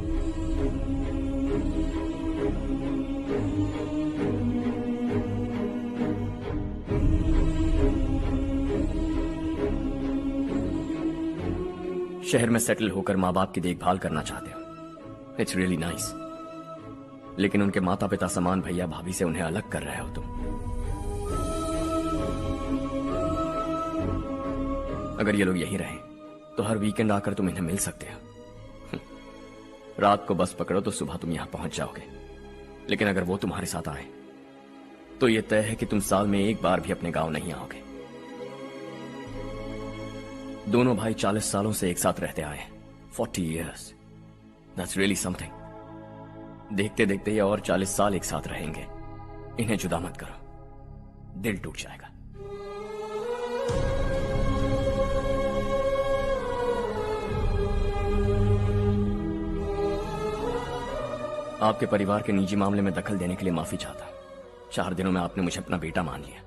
शहर में सेटल होकर माँ बाप की देखभाल करना चाहते हो, इट्स रियली नाइस, लेकिन उनके माता पिता समान भैया भाभी से उन्हें अलग कर रहे हो तुम। अगर ये लोग यहीं रहें तो हर वीकेंड आकर तुम इन्हें मिल सकते हो। रात को बस पकड़ो तो सुबह तुम यहां पहुंच जाओगे, लेकिन अगर वो तुम्हारे साथ आए तो ये तय है कि तुम साल में एक बार भी अपने गांव नहीं आओगे। दोनों भाई 40 सालों से एक साथ रहते आए हैं, 40 years, that's really something। देखते देखते ये और 40 साल एक साथ रहेंगे। इन्हें जुदा मत करो, दिल टूट जाएगा। आपके परिवार के निजी मामले में दखल देने के लिए माफी चाहता हूं। 4 दिनों में आपने मुझे अपना बेटा मान लिया,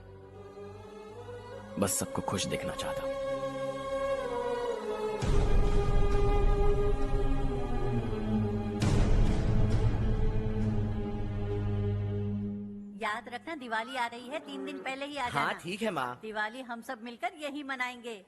बस सबको खुश देखना चाहता हूं। याद रखना दिवाली आ रही है, 3 दिन पहले ही आ जाना। हाँ ठीक है माँ। दिवाली हम सब मिलकर यही मनाएंगे।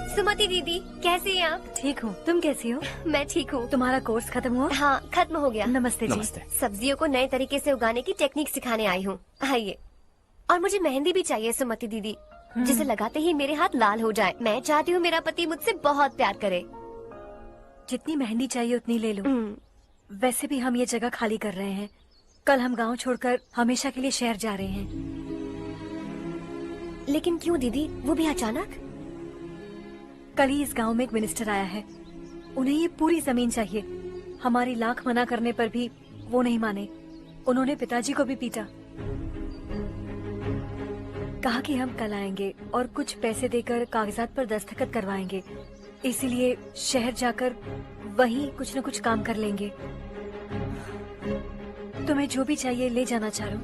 सुमति दीदी, कैसे हैं आप? ठीक हूँ, तुम कैसी हो? मैं ठीक हूँ। तुम्हारा कोर्स खत्म हुआ? हाँ, खत्म हो गया। नमस्ते जी। नमस्ते। सब्जियों को नए तरीके से उगाने की टेक्निक सिखाने आई हूँ। आइए। और मुझे मेहंदी भी चाहिए सुमति दीदी, जिसे लगाते ही मेरे हाथ लाल हो जाए। मैं चाहती हूँ मेरा पति मुझसे बहुत प्यार करे। जितनी मेहंदी चाहिए उतनी ले लो। वैसे भी हम ये जगह खाली कर रहे हैं। कल हम गांव छोड़कर हमेशा के लिए शहर जा रहे हैं। लेकिन क्यों दीदी, वो भी अचानक? कल ही इस गांव में एक मिनिस्टर आया है, उन्हें ये पूरी जमीन चाहिए। हमारी लाख मना करने पर भी वो नहीं माने। उन्होंने पिताजी को भी पीटा। कहा कि हम कल आएंगे और कुछ पैसे देकर कागजात पर दस्तखत करवाएंगे। इसीलिए शहर जाकर वहीं कुछ न कुछ काम कर लेंगे। तुम्हें जो भी चाहिए ले जाना चारो।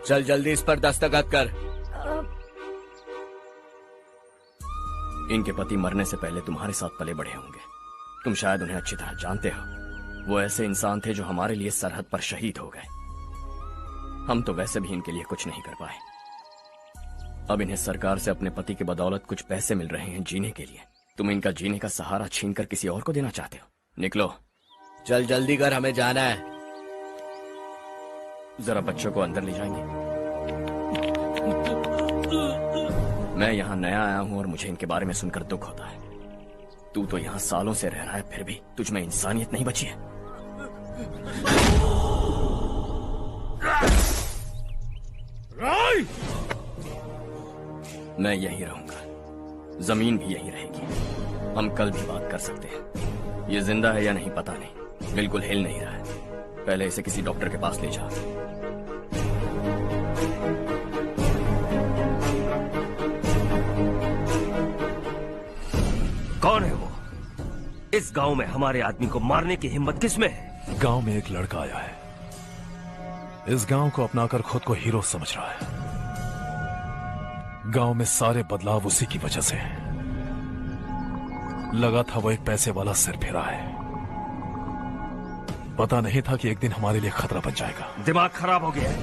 चल जल्दी इस पर दस्तखत कर। इनके पति मरने से पहले तुम्हारे साथ पले बढ़े होंगे, तुम शायद उन्हें अच्छी तरह जानते हो। वो ऐसे इंसान थे जो हमारे लिए सरहद पर शहीद हो गए। हम तो वैसे भी इनके लिए कुछ नहीं कर पाए। अब इन्हें सरकार से अपने पति की बदौलत कुछ पैसे मिल रहे हैं जीने के लिए। तुम इनका जीने का सहारा छीनकर किसी और को देना चाहते हो? निकलो। चल जल्दी कर, हमें जाना है। जरा बच्चों को अंदर ले जाएंगे? मैं यहाँ नया आया हूँ और मुझे इनके बारे में सुनकर दुख होता है। तू तो यहाँ सालों से रह रहा है, फिर भी तुझ में इंसानियत नहीं बची है। मैं यहीं रहूंगा, जमीन भी यहीं रहेगी। हम कल भी बात कर सकते हैं। ये जिंदा है या नहीं पता नहीं, बिल्कुल हिल नहीं रहा है। पहले इसे किसी डॉक्टर के पास ले जा। कौन है वो? इस गांव में हमारे आदमी को मारने की हिम्मत किसमें है? गांव में एक लड़का आया है, इस गांव को अपनाकर खुद को हीरो समझ रहा है। गांव में सारे बदलाव उसी की वजह से हैं। लगा था वो एक पैसे वाला सिरफिरा है, पता नहीं था कि एक दिन हमारे लिए खतरा बन जाएगा। दिमाग खराब हो गया है।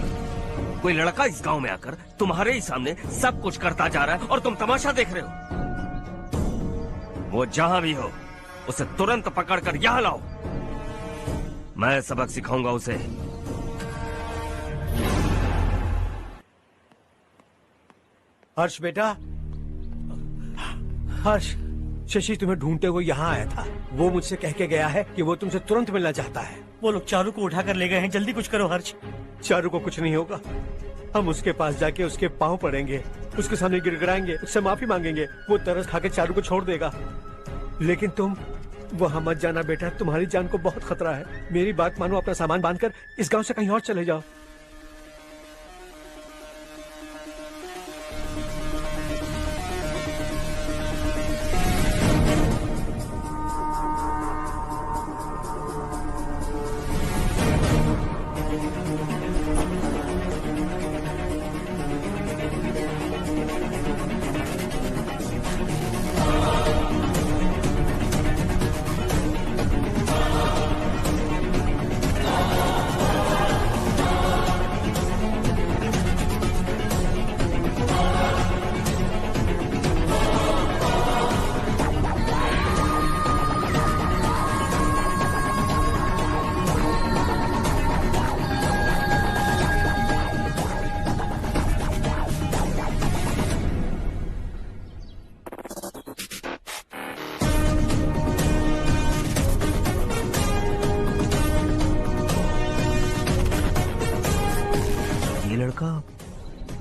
कोई लड़का इस गांव में आकर तुम्हारे ही सामने सब कुछ करता जा रहा है और तुम तमाशा देख रहे हो। वो जहां भी हो उसे तुरंत पकड़कर यहां लाओ। मैं सबक सिखाऊंगा उसे। हर्ष बेटा, हर्ष, शशि तुम्हें ढूंढते हुए यहाँ आया था। वो मुझसे कह के गया है कि वो तुमसे तुरंत मिलना चाहता है। वो लोग चारू को उठाकर ले गए हैं, जल्दी कुछ करो हर्ष। चारू को कुछ नहीं होगा। हम उसके पास जाके उसके पांव पड़ेंगे, उसके सामने गिड़गिड़ाएंगे, उससे माफी मांगेंगे। वो तरस खा के चारू को छोड़ देगा। लेकिन तुम वहाँ मत जाना बेटा, तुम्हारी जान को बहुत खतरा है। मेरी बात मानो, अपना सामान बांधकर इस गांव से कहीं और चले जाओ।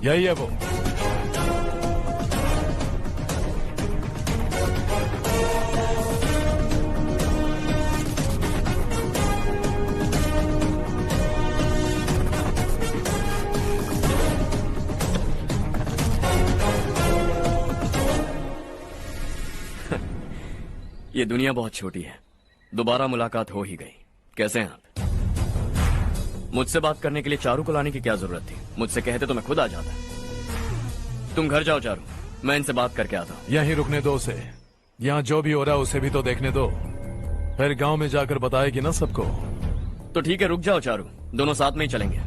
यही है वो। ये दुनिया बहुत छोटी है, दोबारा मुलाकात हो ही गई। कैसे हैं आप? मुझसे बात करने के लिए चारू को लाने की क्या जरूरत थी? मुझसे कहते तो मैं खुद आ जाता। तुम घर जाओ चारू, मैं इनसे बात करके आता हूँ। यहीं रुकने दो उसे, यहाँ जो भी हो रहा है उसे भी तो देखने दो, फिर गांव में जाकर बताएगी ना सबको। तो ठीक है, रुक जाओ चारू, दोनों साथ में ही चलेंगे।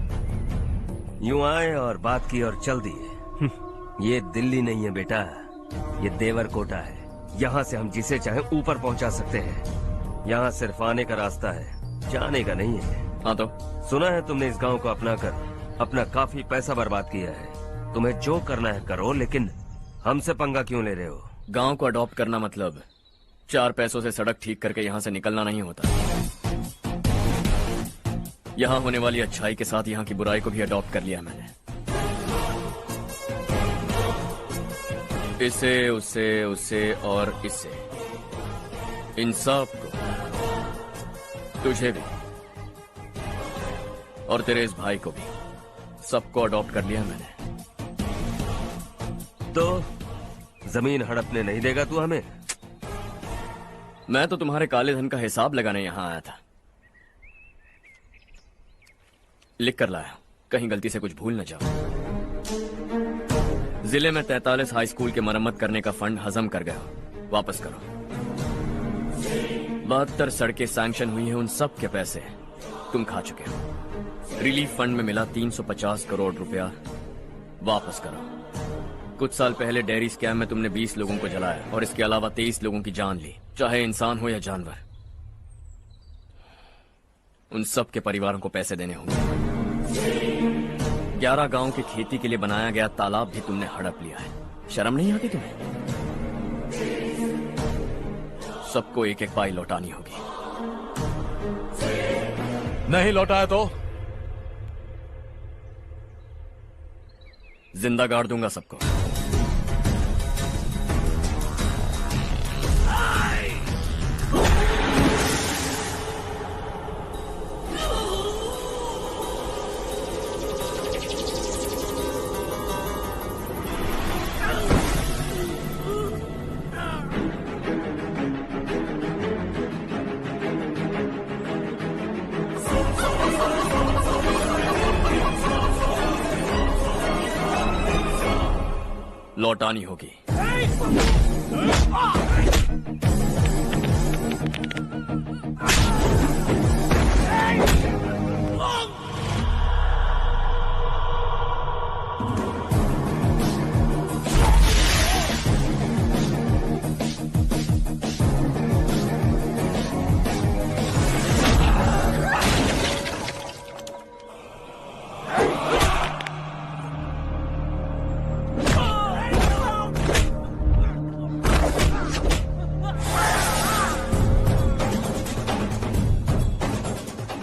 यूं आए और बात की और चल दिए। ये दिल्ली नहीं है बेटा, ये देवरकोटा है। यहाँ से हम जिसे चाहे ऊपर पहुँचा सकते हैं। यहाँ सिर्फ आने का रास्ता है, जाने का नहीं है। हाँ तो सुना है तुमने इस गांव को अपना कर अपना काफी पैसा बर्बाद किया है। तुम्हें जो करना है करो, लेकिन हमसे पंगा क्यों ले रहे हो? गांव को अडॉप्ट करना मतलब 4 पैसों से सड़क ठीक करके यहाँ से निकलना नहीं होता। यहाँ होने वाली अच्छाई के साथ यहाँ की बुराई को भी अडॉप्ट कर लिया मैंने। इससे, उससे, उससे और इससे, इन सब को, तुझे भी और तेरे इस भाई को भी, सबको अडॉप्ट कर लिया मैंने। तो जमीन हड़पने नहीं देगा तू हमें? मैं तो तुम्हारे काले धन का हिसाब लगाने यहाँ आया था। लिख कर लाया, कहीं गलती से कुछ भूल न जाओ। जिले में 43 हाई स्कूल के मरम्मत करने का फंड हजम कर गया, वापस करो। 72 सड़कें सैंक्शन हुई हैं, उन सब के पैसे तुम खा चुके हो। रिलीफ फंड में मिला 350 करोड़ रुपया, वापस करो। कुछ साल पहले डेयरी स्कैम में तुमने 20 लोगों को जलाया और इसके अलावा 23 लोगों की जान ली, चाहे इंसान हो या जानवर। उन सब के परिवारों को पैसे देने होंगे। 11 गांव की खेती के लिए बनाया गया तालाब भी तुमने हड़प लिया है। शर्म नहीं आती तुम्हें? सबको एक एक पाई लौटानी होगी। नहीं लौटाया तो जिंदा गाड़ दूंगा सबको। लौटानी होगी।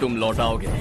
तुम लौटाओगे।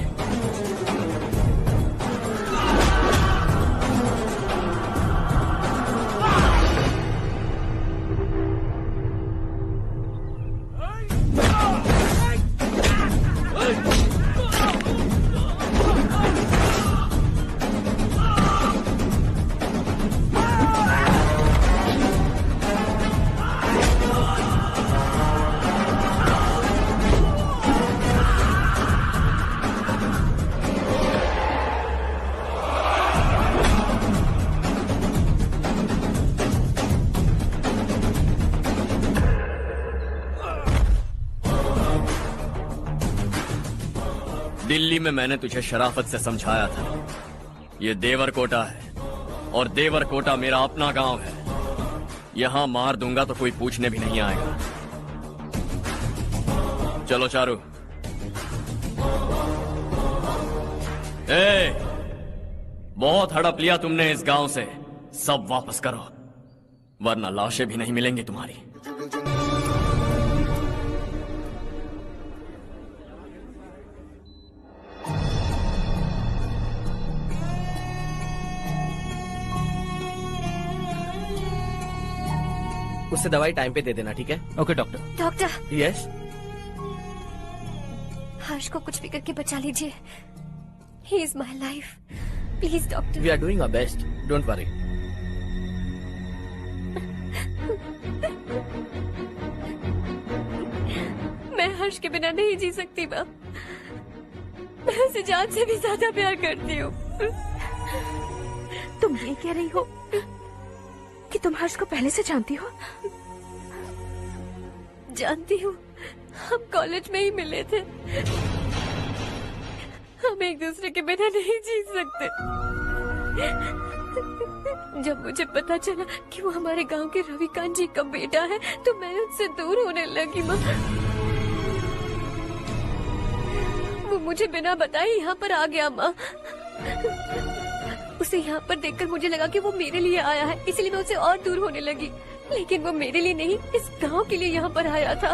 दिल्ली में मैंने तुझे शराफत से समझाया था, ये देवरकोटा है और देवरकोटा मेरा अपना गांव है। यहां मार दूंगा तो कोई पूछने भी नहीं आएगा। चलो चारू। बहुत हड़प लिया तुमने इस गांव से, सब वापस करो वरना लाशें भी नहीं मिलेंगी तुम्हारी। उससे दवाई टाइम पे दे देना, ठीक है? Okay doctor. Doctor. Yes. Harsh को कुछ भी करके बचा लीजिए। He is my life, please doctor. We are doing our best, don't worry. मैं हर्ष के बिना नहीं जी सकती बाप। मैं उसे जान से भी ज्यादा प्यार करती हूँ। तुम ये कह रही हो कि तुम हर्ष को पहले से जानती हो? जानती हूँ, हम कॉलेज में ही मिले थे। हम एक दूसरे के बिना नहीं जी सकते। जब मुझे पता चला कि वो हमारे गांव के रविकांत जी का बेटा है तो मैं उससे दूर होने लगी। माँ, वो मुझे बिना बताए यहाँ पर आ गया। माँ, उसे यहाँ पर देखकर मुझे लगा कि वो मेरे लिए आया है, इसलिए मैं उससे और दूर होने लगी। लेकिन वो मेरे लिए नहीं, इस गांव के लिए यहाँ पर आया था।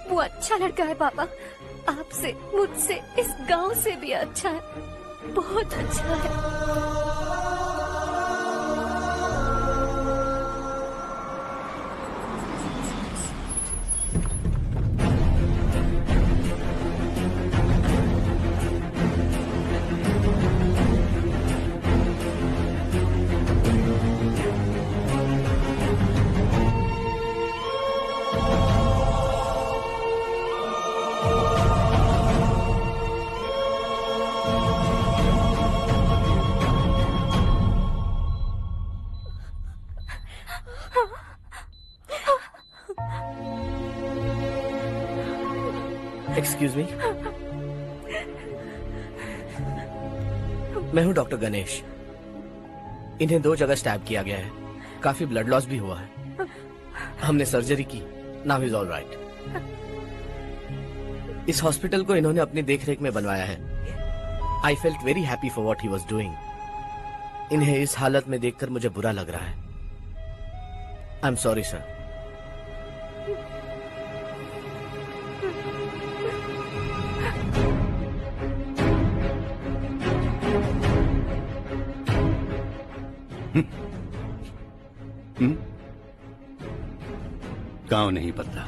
वो अच्छा लड़का है पापा, आपसे, मुझसे, इस गांव से भी अच्छा है, बहुत अच्छा है। एक्सक्यूज मी, मैं हूं डॉक्टर गणेश। इन्हें 2 जगह स्टैब किया गया है, काफी ब्लड लॉस भी हुआ है। हमने सर्जरी की, नाउ इज ऑल राइट। इस हॉस्पिटल को इन्होंने अपनी देखरेख में बनवाया है। I felt very happy for what he was doing. इन्हें इस हालत में देखकर मुझे बुरा लग रहा है। I am sorry sir. गांव नहीं बदला,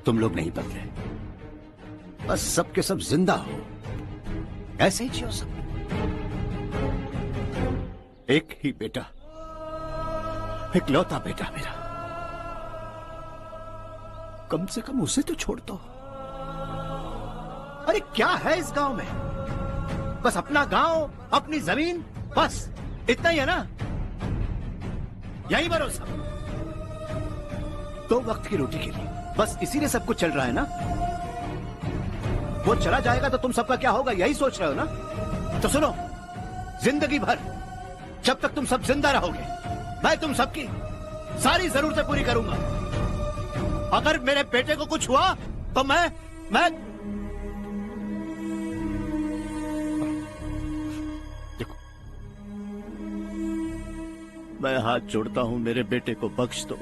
तुम लोग नहीं बदले, बस सब के सब जिंदा हो, ऐसे ही जियो सब। एक ही बेटा, इकलौता बेटा मेरा, कम से कम उसे तो छोड़ दो। अरे क्या है इस गांव में? बस अपना गांव, अपनी जमीन, बस इतना ही है ना? यही भरोसा 2 वक्त की रोटी के लिए, बस इसीलिए सब कुछ चल रहा है ना? वो चला जाएगा तो तुम सबका क्या होगा, यही सोच रहे हो ना? तो सुनो, जिंदगी भर जब तक तुम सब जिंदा रहोगे, मैं तुम सबकी सारी जरूरतें पूरी करूंगा। अगर मेरे बेटे को कुछ हुआ तो मैं देखो, मैं हाथ जोड़ता हूं, मेरे बेटे को बख्श दो।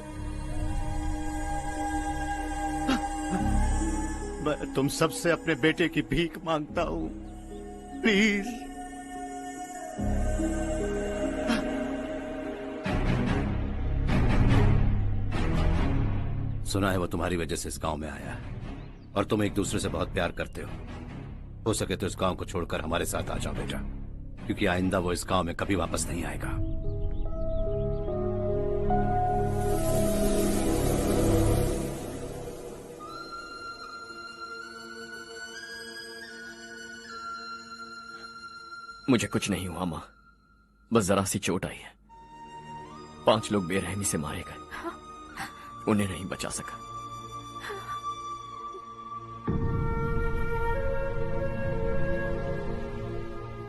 मैं तुम सबसे अपने बेटे की भीख मांगता हूं, प्लीज। सुना है वो तुम्हारी वजह से इस गांव में आया है और तुम एक दूसरे से बहुत प्यार करते हो सके तो इस गांव को छोड़कर हमारे साथ आ जाओ बेटा, क्योंकि आइंदा वो इस गांव में कभी वापस नहीं आएगा। मुझे कुछ नहीं हुआ माँ, बस जरा सी चोट आई है। 5 लोग बेरहमी से मारे गए, उन्हें नहीं बचा सका।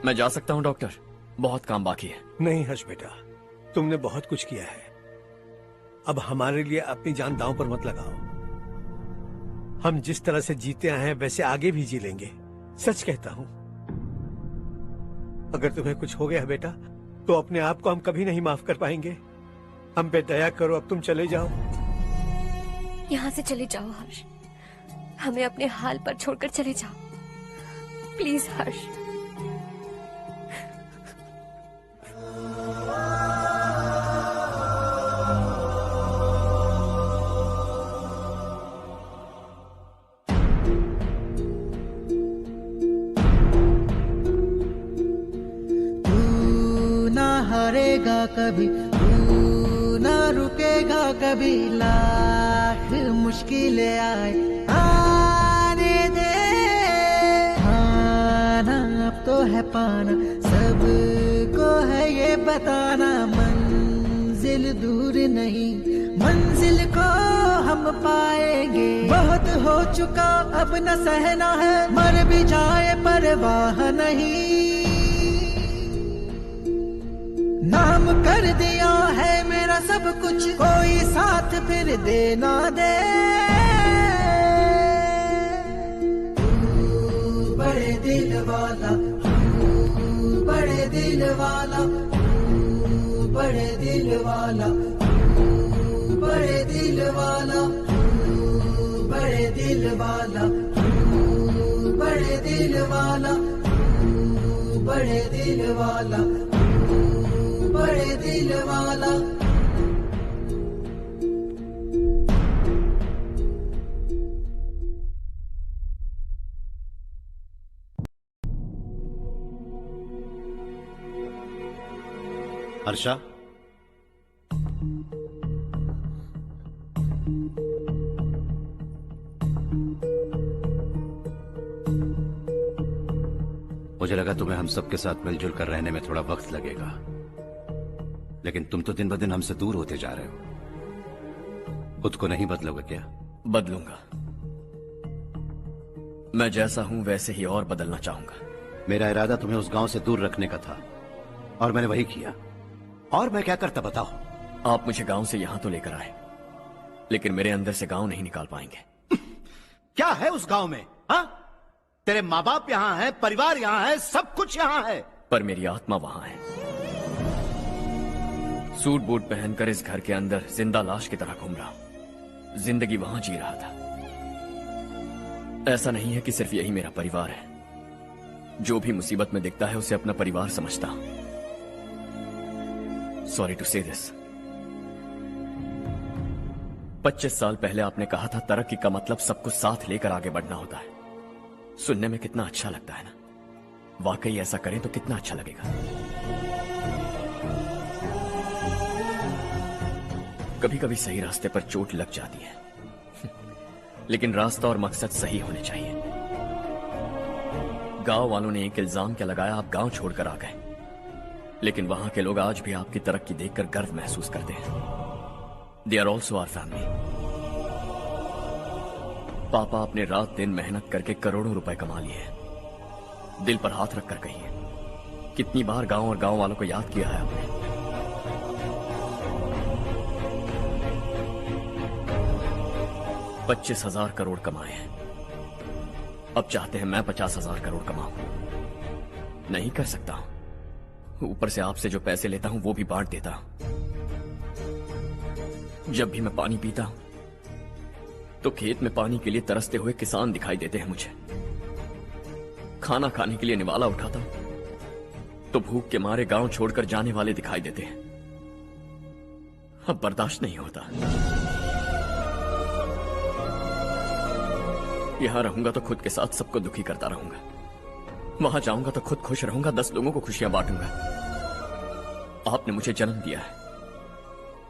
मैं जा सकता हूं डॉक्टर, बहुत काम बाकी है। नहीं हर्ष बेटा, तुमने बहुत कुछ किया है, अब हमारे लिए अपनी जान दांव पर मत लगाओ। हम जिस तरह से जीते आए हैं वैसे आगे भी जी लेंगे, सच कहता हूं। अगर तुम्हें कुछ हो गया बेटा तो अपने आप को हम कभी नहीं माफ कर पाएंगे। हम पे दया करो, अब तुम चले जाओ। यहाँ से चले जाओ हर्ष, हमें अपने हाल पर छोड़कर चले जाओ, प्लीज हर्ष। हारेगा कभी, तू ना रुकेगा कभी, लाख मुश्किलें आए आने दे। खाना अब तो है पाना, सबको है ये बताना, मंजिल दूर नहीं, मंजिल को हम पाएंगे। बहुत हो चुका अब न सहना है, मर भी जाए परवाह नहीं। नाम कर दिया है मेरा सब कुछ, कोई साथ फिर देना दे। तू बड़े दिल वाला, तू बड़े दिल वाला, तू बड़े दिल वाला, तू बड़े दिल वाला, तू बड़े दिल वाला, तू बड़े दिल वाला, तू बड़े दिल वाला, बड़े दिल वाला। हर्षा, मुझे लगा तुम्हें हम सबके साथ मिलजुल कर रहने में थोड़ा वक्त लगेगा, लेकिन तुम तो दिन ब दिन हमसे दूर होते जा रहे हो। खुद को नहीं बदलोगे क्या? बदलूंगा, मैं जैसा हूं वैसे ही और बदलना चाहूंगा। मेरा इरादा तुम्हें उस गांव से दूर रखने का था और मैंने वही किया। और मैं क्या करता बताओ? आप मुझे गांव से यहां तो लेकर आए, लेकिन मेरे अंदर से गांव नहीं निकाल पाएंगे। क्या है उस गांव में? हाँ, तेरे माँ बाप यहाँ है, परिवार यहाँ है, सब कुछ यहाँ है, पर मेरी आत्मा वहां है। सूट बूट पहनकर इस घर के अंदर जिंदा लाश की तरह घूम रहा हूं, जिंदगी वहां जी रहा था। ऐसा नहीं है कि सिर्फ यही मेरा परिवार है, जो भी मुसीबत में दिखता है उसे अपना परिवार समझता हूं। सॉरी टू से दिस। 25 साल पहले आपने कहा था तरक्की का मतलब सबको साथ लेकर आगे बढ़ना होता है। सुनने में कितना अच्छा लगता है ना? वाकई ऐसा करें तो कितना अच्छा लगेगा। कभी कभी सही रास्ते पर चोट लग जाती है, लेकिन रास्ता और मकसद सही होने चाहिए। गांव वालों ने एक इल्जाम क्या लगाया, आप गांव छोड़कर आ गए। लेकिन वहां के लोग आज भी आपकी तरक्की देखकर गर्व महसूस करते हैं। They are also our family. पापा अपने रात दिन मेहनत करके करोड़ों रुपए कमा लिए। दिल पर हाथ रखकर कहिए, कितनी बार गांव और गांव वालों को याद किया है आपने? 25,000 करोड़ कमाए हैं। अब चाहते हैं मैं 50,000 करोड़ कमाऊं। नहीं कर सकता हूं। ऊपर से आपसे जो पैसे लेता हूं वो भी बांट देता हूं। जब भी मैं पानी पीता हूं तो खेत में पानी के लिए तरसते हुए किसान दिखाई देते हैं मुझे। खाना खाने के लिए निवाला उठाता हूं तो भूख के मारे गांव छोड़कर जाने वाले दिखाई देते हैं। अब बर्दाश्त नहीं होता। यहां रहूंगा तो खुद के साथ सबको दुखी करता रहूंगा। वहां जाऊंगा तो खुद खुश रहूंगा, 10 लोगों को खुशियां बांटूंगा। आपने मुझे जन्म दिया है,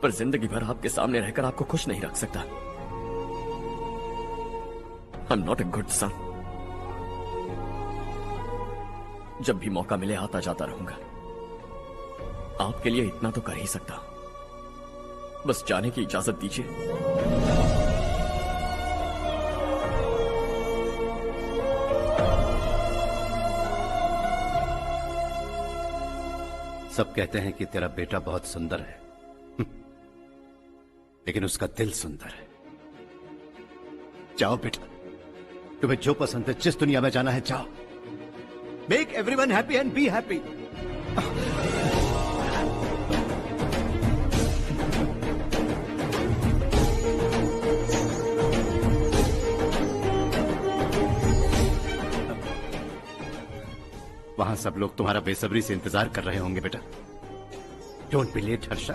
पर जिंदगी भर आपके सामने रहकर आपको खुश नहीं रख सकता। I am not a good son. जब भी मौका मिले आता जाता रहूंगा। आपके लिए इतना तो कर ही सकता हूं। बस जाने की इजाजत दीजिए। सब कहते हैं कि तेरा बेटा बहुत सुंदर है, लेकिन उसका दिल सुंदर है। जाओ बेटा, तुम्हें जो पसंद है, जिस दुनिया में जाना है जाओ। Make everyone happy and be happy. वहां सब लोग तुम्हारा बेसब्री से इंतजार कर रहे होंगे बेटा। डोंट बी लेट हर्षा,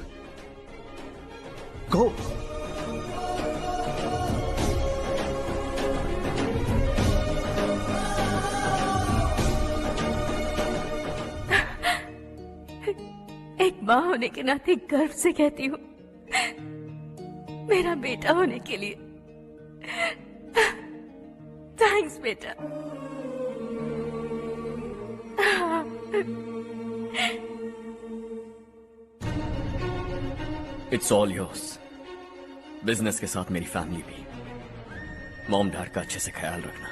गो। एक माँ होने के नाते गर्व से कहती हूँ, मेरा बेटा होने के लिए थैंक्स बेटा। It's all yours. बिजनेस के साथ मेरी फैमिली भी। मॉम डैड का अच्छे से ख्याल रखना।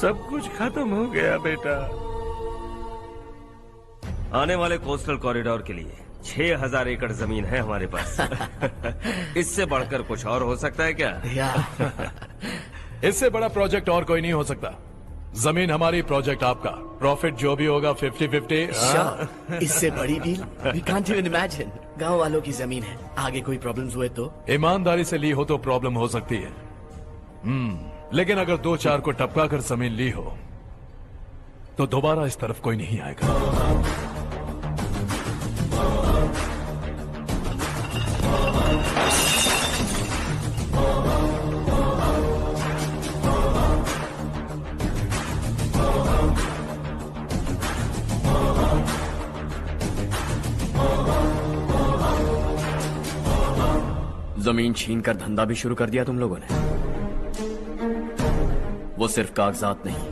सब कुछ खत्म हो गया बेटा। आने वाले कोस्टल कॉरिडोर के लिए 6,000 एकड़ जमीन है हमारे पास। इससे बढ़कर कुछ और हो सकता है क्या? इससे बड़ा प्रोजेक्ट और कोई नहीं हो सकता। जमीन हमारी, प्रोजेक्ट आपका। प्रॉफिट जो भी होगा 50-50। इससे बड़ी deal we can't even imagine. गांव वालों की जमीन है, आगे कोई प्रॉब्लम्स हुए तो? ईमानदारी से ली हो तो प्रॉब्लम हो सकती है, लेकिन अगर 2-4 को टपका कर जमीन ली हो तो दोबारा इस तरफ कोई नहीं आएगा। जमीन छीनकर धंधा भी शुरू कर दिया तुम लोगों ने। वो सिर्फ कागजात नहीं,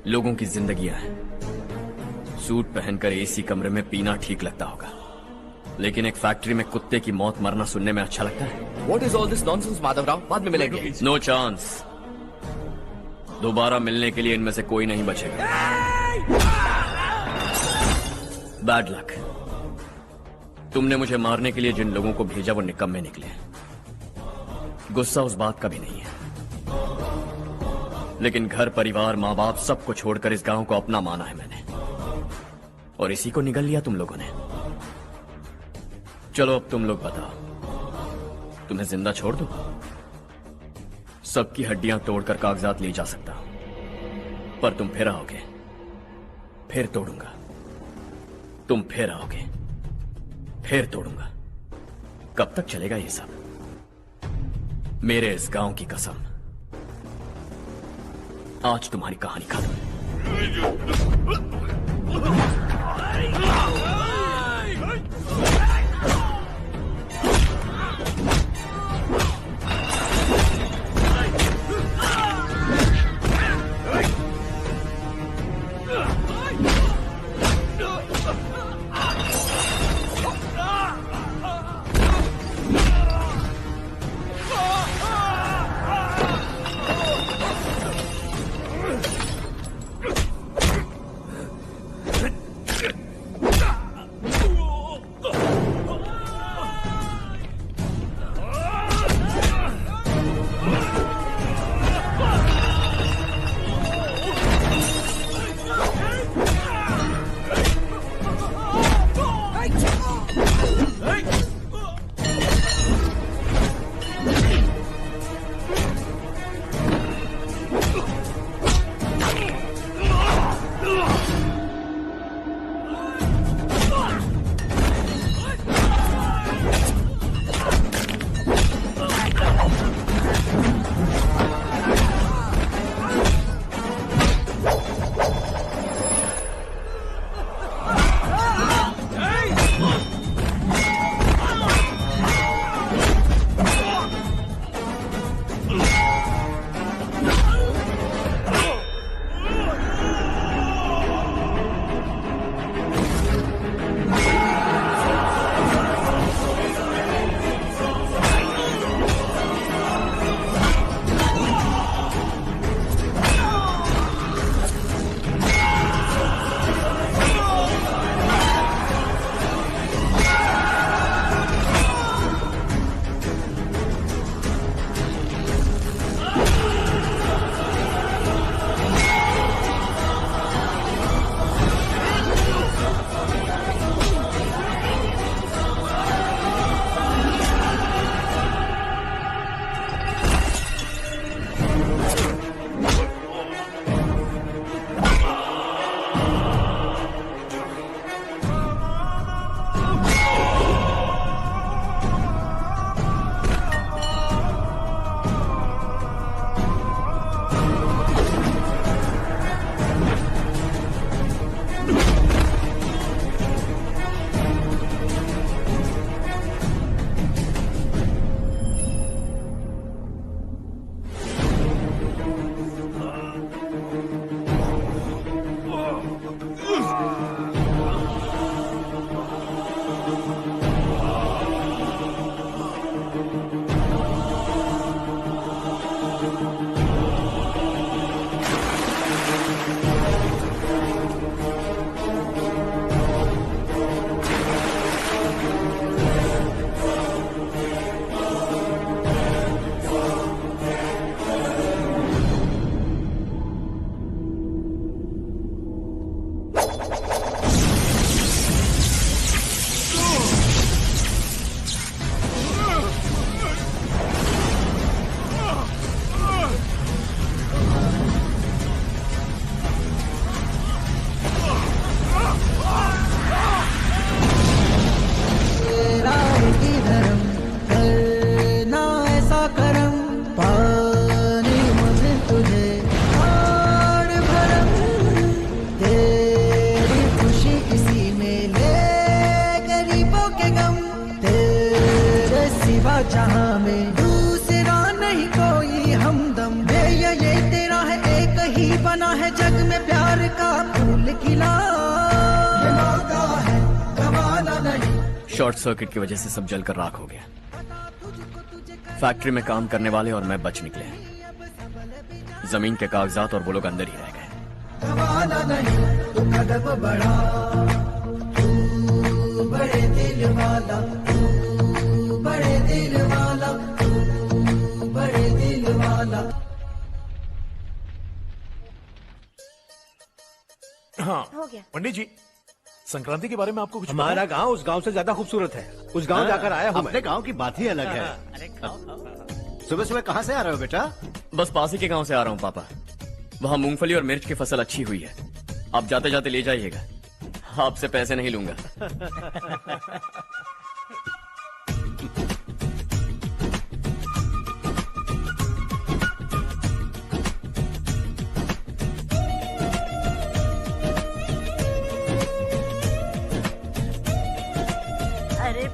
लोगों की जिंदगियां हैं। सूट पहनकर एसी कमरे में पीना ठीक लगता होगा, लेकिन एक फैक्ट्री में कुत्ते की मौत मरना सुनने में अच्छा लगता है। What is all this nonsense, Madhavrao? बाद में मिलेंगे। No chance. दोबारा मिलने के लिए इनमें से कोई नहीं बचेगा। Bad luck. तुमने मुझे मारने के लिए जिन लोगों को भेजा वो निकम्मे निकले। गुस्सा उस बात का भी नहीं है, लेकिन घर परिवार माँ बाप सबको छोड़कर इस गांव को अपना माना है मैंने, और इसी को निगल लिया तुम लोगों ने। चलो अब तुम लोग बताओ, तुम्हें जिंदा छोड़ दूं? सबकी हड्डियां तोड़कर कागजात ले जा सकता हूं, पर तुम फिर आओगे, फिर तोड़ूंगा। तुम फिर आओगे, फिर तोड़ूंगा। कब तक चलेगा ये सब? मेरे इस गांव की कसम, आज तुम्हारी कहानी खत्म। जहां में दूसरा नहीं कोई हमदम, ये तेरा है, एक ही बना है जग में प्यार का फूल खिला। ये मौका है गवाना नहीं। शॉर्ट सर्किट की वजह से सब जलकर राख हो गया। फैक्ट्री में काम करने वाले और मैं बच निकले। जमीन के कागजात और वो लोग अंदर ही रह गए। गवाना नहीं तू कदम बढ़ा, तू बड़े दिल वाला, तू बड़े दिल वाला, तू बड़े दिल वाला। हाँ हो गया। पंडित जी, संक्रांति के बारे में आपको कुछ हमारा पता है? गांव उस गांव से ज्यादा खूबसूरत है। उस गांव जाकर आया हूँ मैं। अपने गांव की बात ही अलग है। सुबह सुबह कहाँ से आ रहे हो बेटा? बस पास ही के गांव से आ रहा हूँ पापा। वहाँ मूंगफली और मिर्च की फसल अच्छी हुई है। आप जाते जाते ले जाइएगा। आपसे पैसे नहीं लूंगा।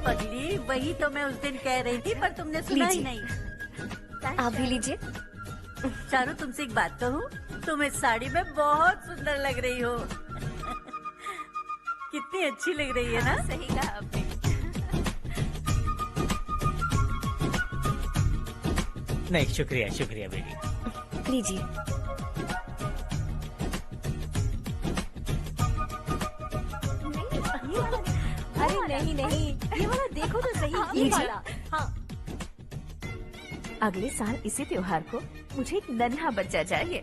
पगली, वही तो मैं उस दिन कह रही थी पर तुमने सुना ही लीजिए। नहीं। आप भी लीजिए। चारू, तुमसे एक बात कहूँ, तुम इस साड़ी में बहुत सुंदर लग रही हो। कितनी अच्छी लग रही है ना? सही कहा आपने। नहीं, शुक्रिया शुक्रिया बेटी। लीजिए। अरे नहीं नहीं, ये वाला देखो तो सही, ये लीजिए। वाला। हाँ। अगले साल इसी त्योहार को मुझे एक नन्हा बच्चा चाहिए।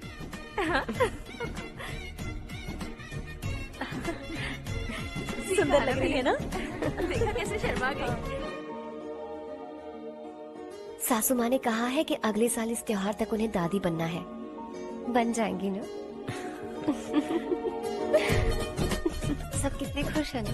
सुंदर लग रही है ना? देखा कैसे शर्मा गई। सासू माँ ने कहा है कि अगले साल इस त्योहार तक उन्हें दादी बनना है। बन जाएंगी ना? सब कितने खुश हैं ना?